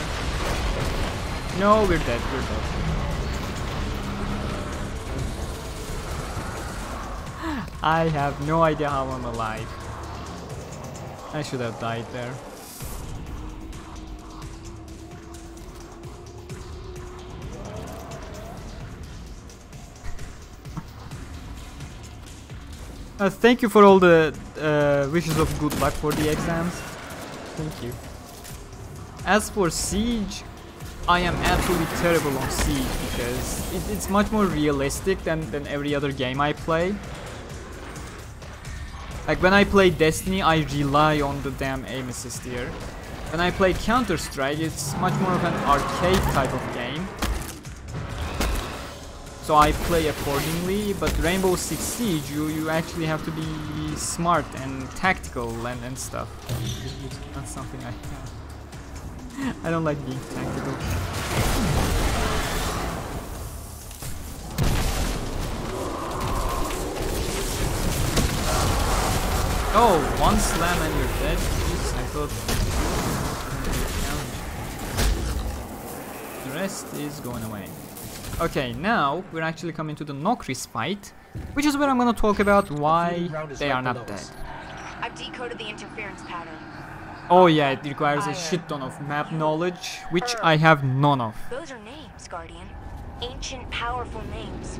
No, we're dead. I have no idea how I'm alive. I should have died there. Thank you for all the wishes of good luck for the exams. Thank you. As for Siege, I am absolutely terrible on Siege because it's much more realistic than every other game I play. Like when I play Destiny, I rely on the damn aim assist here. When I play Counter-Strike, it's much more of an arcade type of game. So I play accordingly, but Rainbow Six Siege, you actually have to be smart and tactical and stuff. That's something I have. I don't like being tactical. Oh, one slam and you're dead? Jeez, I thought... The rest is going away. Okay, now we're actually coming to the Nokris fight, which is where I'm gonna talk about why they are not dead. I've decoded the interference pattern. Oh yeah, it requires a shit ton of map knowledge, which I have none of. Those are names, Guardian. Ancient, powerful names.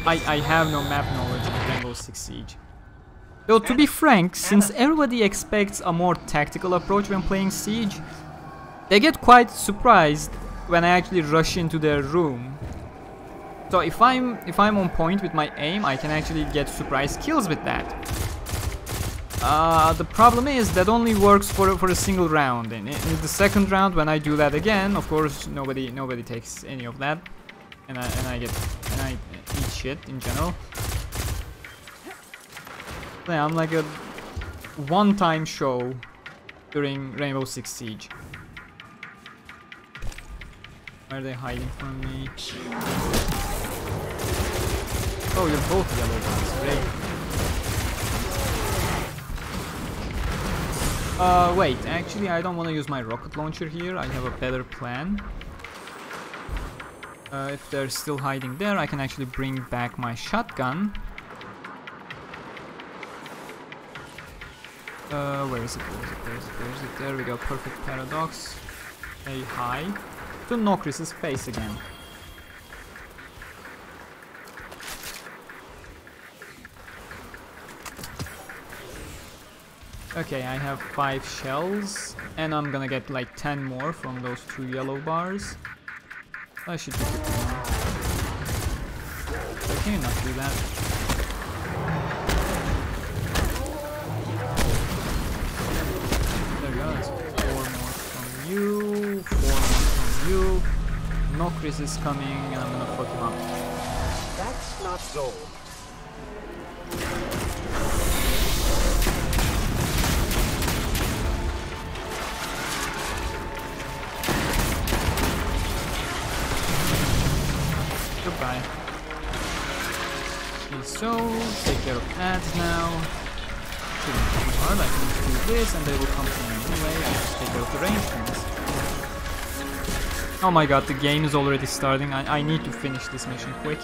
I have no map knowledge in Rainbow Six Siege. Though to be frank, since everybody expects a more tactical approach when playing Siege, they get quite surprised when I actually rush into their room. So if I'm on point with my aim, I can actually get surprise kills with that. The problem is that only works for a single round. In the second round, when I do that again, of course nobody takes any of that. and I eat shit in general. Yeah, I'm like a one-time show during Rainbow Six Siege. Why are they hiding from me? Oh, you're both yellow ones. Great. Wait, actually I don't want to use my rocket launcher here. I have a better plan. If they're still hiding there, I can actually bring back my shotgun. Where is it? There we go. Perfect paradox. Hey, hi. To Nokris's face again. Okay, I have 5 shells, and I'm gonna get like 10 more from those 2 yellow bars. I should be good now. So can you not do that? There we go, that's 4 more from you, 4 more from you. Nokris is coming, and I'm gonna fuck him up. That's not gold. Goodbye. So, take care of ads now. Shouldn't be hard, I can do this and they will come to me anyway. I just take care of the range things. Oh my god, the game is already starting. I need to finish this mission quick.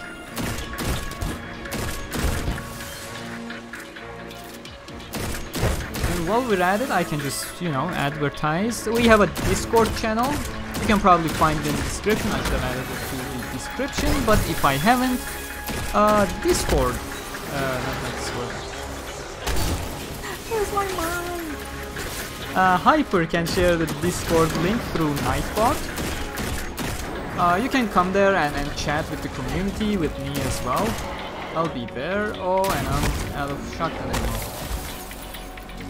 And while we're at it, I can just, you know, advertise. We have a Discord channel. You can probably find it in the description. I should have added it to the description, but if I haven't, Discord. Not Discord. Where's my mind? Hyper can share the Discord link through Nightbot. You can come there and chat with the community, with me as well. I'll be there. Oh, and I'm out of shotgun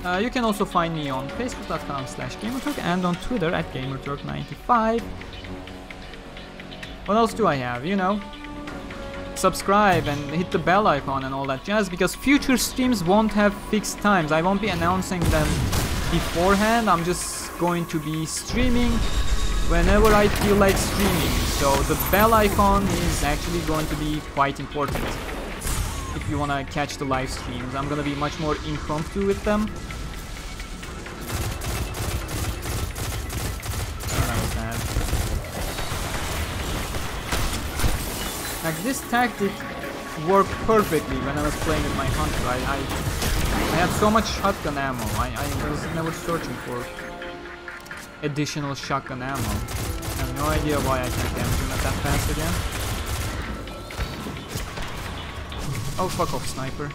ammo. You can also find me on facebook.com/Gamerturk and on Twitter at Gamerturk95. What else do I have? You know, subscribe and hit the bell icon and all that jazz, because future streams won't have fixed times. I won't be announcing them beforehand. I'm just going to be streaming whenever I feel like streaming. So the bell icon is actually going to be quite important if you want to catch the live streams. I'm going to be much more impromptu with them. Like, this tactic worked perfectly when I was playing with my hunter. I had so much shotgun ammo. I was never searching for additional shotgun ammo. I have no idea why I can't damage him that fast again. Oh, fuck off, sniper.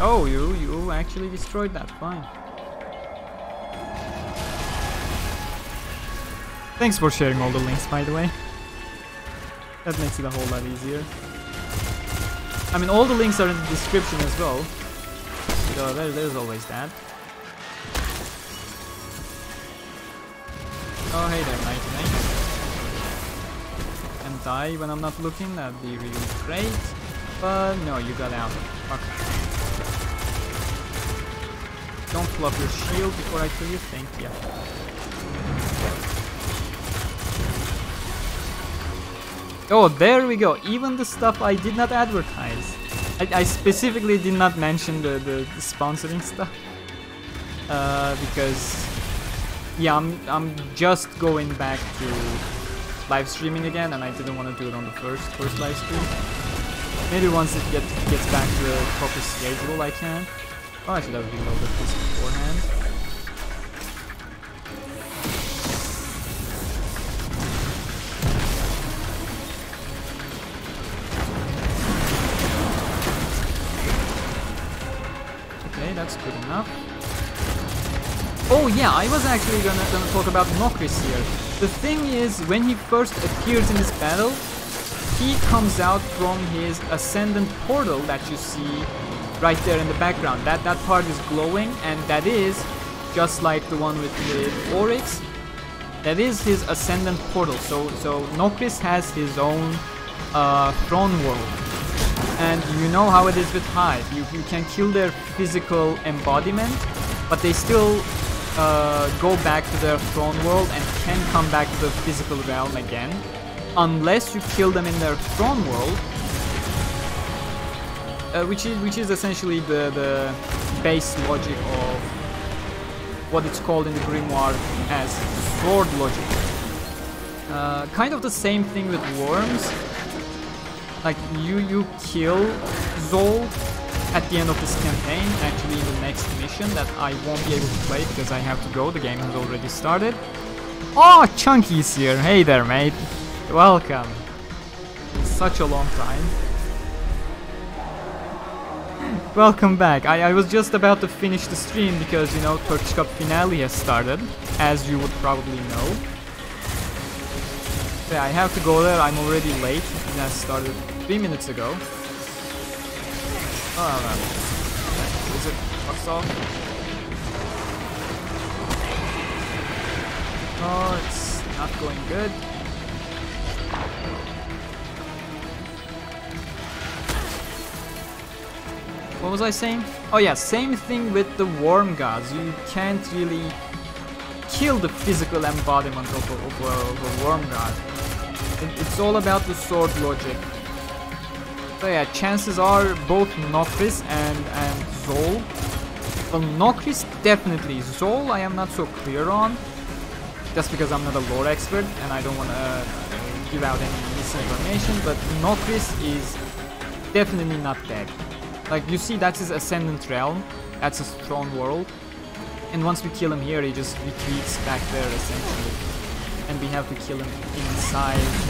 Oh, you actually destroyed that. Fine. Thanks for sharing all the links, by the way. That makes it a whole lot easier. I mean, all the links are in the description as well. So there's always that. Oh, hey there, 99. And die when I'm not looking, that'd be really great. But no, you got out. Fuck. Don't fluff your shield before I kill you, thank you. Oh, there we go. Even the stuff I did not advertise. I specifically did not mention the sponsoring stuff. Because, yeah, I'm just going back to live streaming again, and I didn't want to do it on the first live stream. Maybe once it gets back to the proper schedule, I can. Oh, I should have reloaded this beforehand. That's good enough. Oh yeah, I was actually gonna talk about Nokris here. The thing is, when he first appears in this battle, he comes out from his Ascendant portal that you see right there in the background. That part is glowing, and that is just like the one with Oryx. That is his Ascendant portal. So Nokris has his own throne world. And you know how it is with Hive. You can kill their physical embodiment, but they still go back to their throne world and can come back to the physical realm again. Unless you kill them in their throne world, which is essentially the base logic of what it's called in the Grimoire as sword logic. Kind of the same thing with worms. Like you kill Zol at the end of this campaign, actually in the next mission that I won't be able to play because I have to go, the game has already started. Oh, Chunky's here. Hey there, mate. Welcome. Such a long time. Welcome back. I was just about to finish the stream because, you know, Turkish Cup finale has started, as you would probably know. Yeah, I have to go there. I'm already late. It has started 3 minutes ago. Oh, no. Is it fucked off? Oh, it's not going good. What was I saying? Oh yeah, same thing with the worm gods. You can't really kill the physical embodiment of a worm god. It's all about the sword logic. So yeah, chances are both Nokris and Zol. Well, Nokris definitely. Zol I am not so clear on. Just because I'm not a lore expert and I don't want to give out any misinformation. But Nokris is definitely not dead. Like, you see, that's his Ascendant realm, that's his throne world, and once we kill him here, he just retreats back there, essentially. And we have to kill him inside his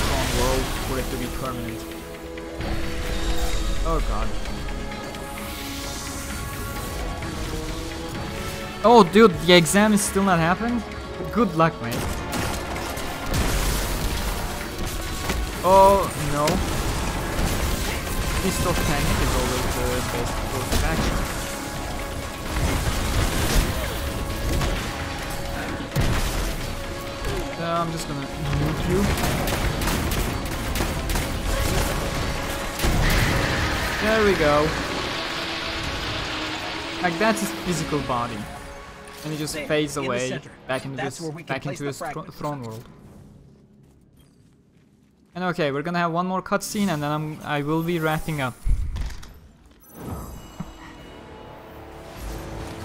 throne world for it to be permanent. Oh god. Oh dude, the exam is still not happened? Good luck, mate. Oh no. Fist of Panic is always the best course of action. So I'm just gonna move you. There we go. Like, that's his physical body. And he just fades away back into his throne world. And okay, we're gonna have one more cutscene and then I will be wrapping up.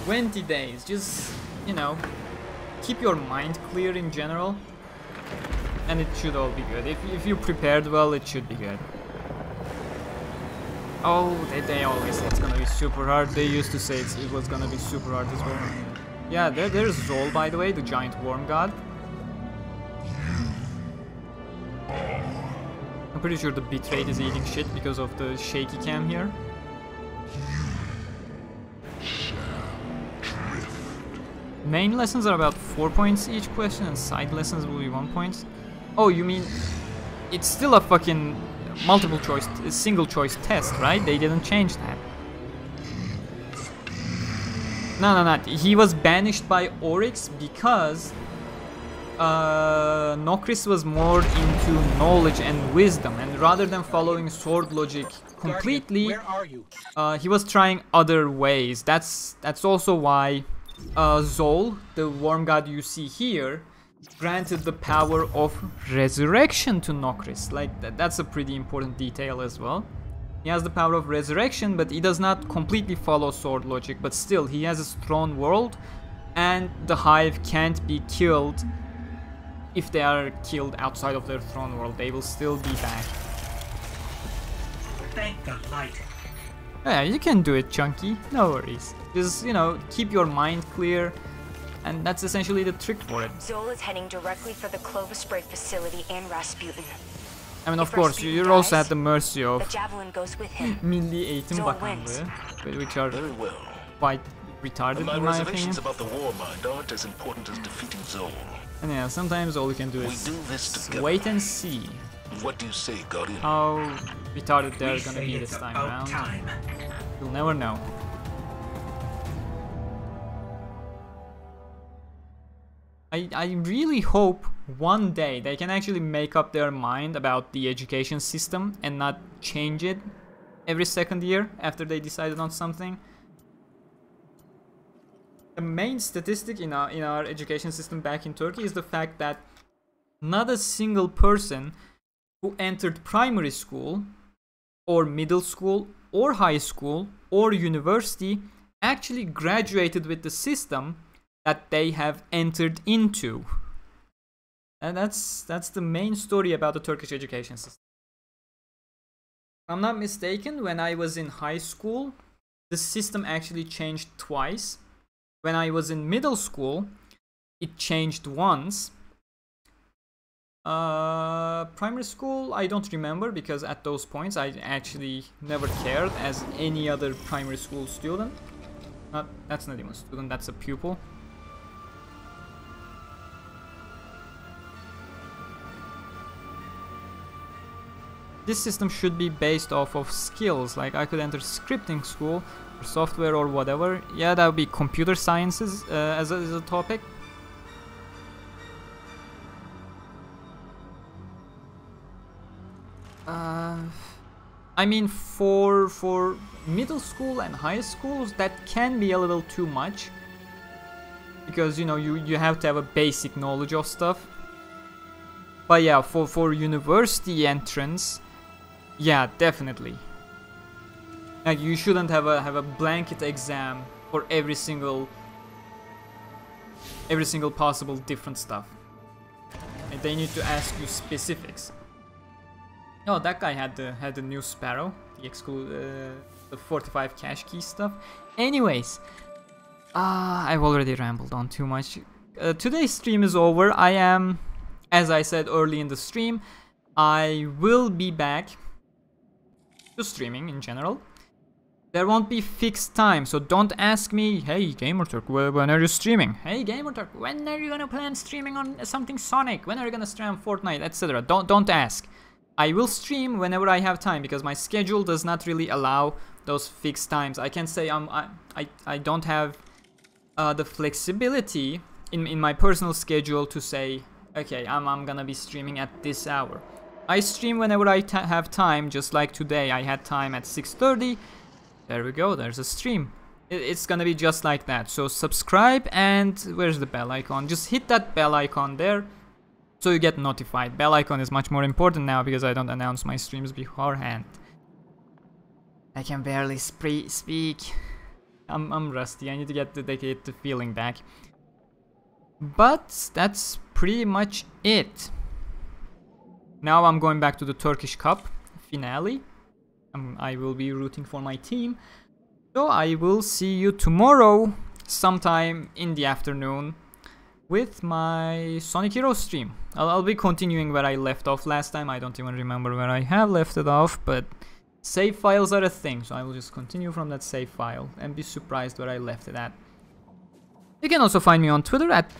20 days, just, you know, keep your mind clear in general. And it should all be good. If you prepared well, it should be good. Oh, they always say it's gonna be super hard. They used to say it was gonna be super hard as well. Yeah, there's Zol, by the way, the giant worm god. I'm pretty sure the bitrate is eating shit because of the shaky cam here. Main lessons are about 4 points each question and side lessons will be 1 point. Oh, you mean it's still a fucking multiple choice, single choice test, right? They didn't change that. No. He was banished by Oryx because Nokris was more into knowledge and wisdom, and rather than following sword logic completely, he was trying other ways. That's also why Zol, the worm god you see here, granted the power of resurrection to Nokris. Like, that's a pretty important detail as well. He has the power of resurrection, but he does not completely follow sword logic, but still, he has his throne world, and the Hive can't be killed. If they are killed outside of their throne world, they will still be back. Thank the light. Yeah, you can do it, Chunky. No worries. Just, you know, keep your mind clear, and that's essentially the trick for it. Zol is heading directly for the Clovis Spray facility and Rasputin. I mean, of course, you're also at the mercy of the javelin goes with him. Milli Eğitim Bakanlığı, which are quite retarded in my opinion. About the Warmind aren't as important as defeating Zol. And yeah, sometimes all you can do is wait and see. What do you say, Guardian? How retarded they're gonna be this time around. You'll never know. I really hope one day they can actually make up their mind about the education system and not change it every second year after they decided on something. The main statistic in our education system back in Turkey is the fact that not a single person who entered primary school or middle school or high school or university actually graduated with the system that they have entered into. And that's the main story about the Turkish education system. If I'm not mistaken, when I was in high school, the system actually changed twice. When I was in middle school, it changed once. Primary school, I don't remember, because at those points I actually never cared as any other primary school student. That's not even a student, that's a pupil. This system should be based off of skills, like I could enter scripting school or software or whatever. Yeah, that would be computer sciences as a topic. I mean, for middle school and high schools, that can be a little too much, because you know you have to have a basic knowledge of stuff. But yeah, for university entrance, yeah, definitely. Like, you shouldn't have a blanket exam for every single possible different stuff. And they need to ask you specifics. Oh, that guy had the new Sparrow, the 45 cash key stuff. Anyways, I've already rambled on too much. Today's stream is over. I am, as I said early in the stream, I will be back to streaming in general. There won't be fixed time, so don't ask me, hey Gamerturk, when are you streaming? Hey Gamerturk, when are you gonna plan streaming on something Sonic? When are you gonna stream Fortnite, etc. Don't ask. I will stream whenever I have time, because my schedule does not really allow those fixed times. I can say I don't have the flexibility in my personal schedule to say, okay, I'm gonna be streaming at this hour. I stream whenever I have time, just like today. I had time at 6:30. There we go, there's a stream. It's gonna be just like that. So subscribe, and where's the bell icon? Just hit that bell icon there so you get notified. Bell icon is much more important now because I don't announce my streams beforehand. I can barely speak. I'm rusty. I need to get the feeling back. But that's pretty much it. Now I'm going back to the Turkish Cup finale. I will be rooting for my team. So I will see you tomorrow sometime in the afternoon with my Sonic Heroes stream. I'll be continuing where I left off last time. I don't even remember where I have left it off, but save files are a thing, so I will just continue from that save file and be surprised where I left it at. You can also find me on Twitter at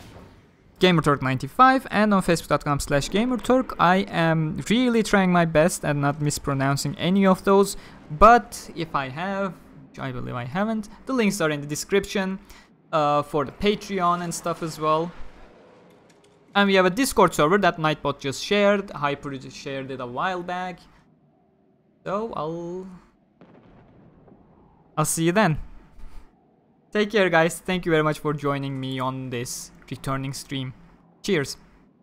Gamerturk95 and on Facebook.com/Gamerturk. I am really trying my best at not mispronouncing any of those, but if I have, which I believe I haven't, the links are in the description for the Patreon and stuff as well. And we have a Discord server that Nightbot just shared. Hyper just shared it a while back. So I'll see you then. Take care, guys. Thank you very much for joining me on this returning stream. Cheers.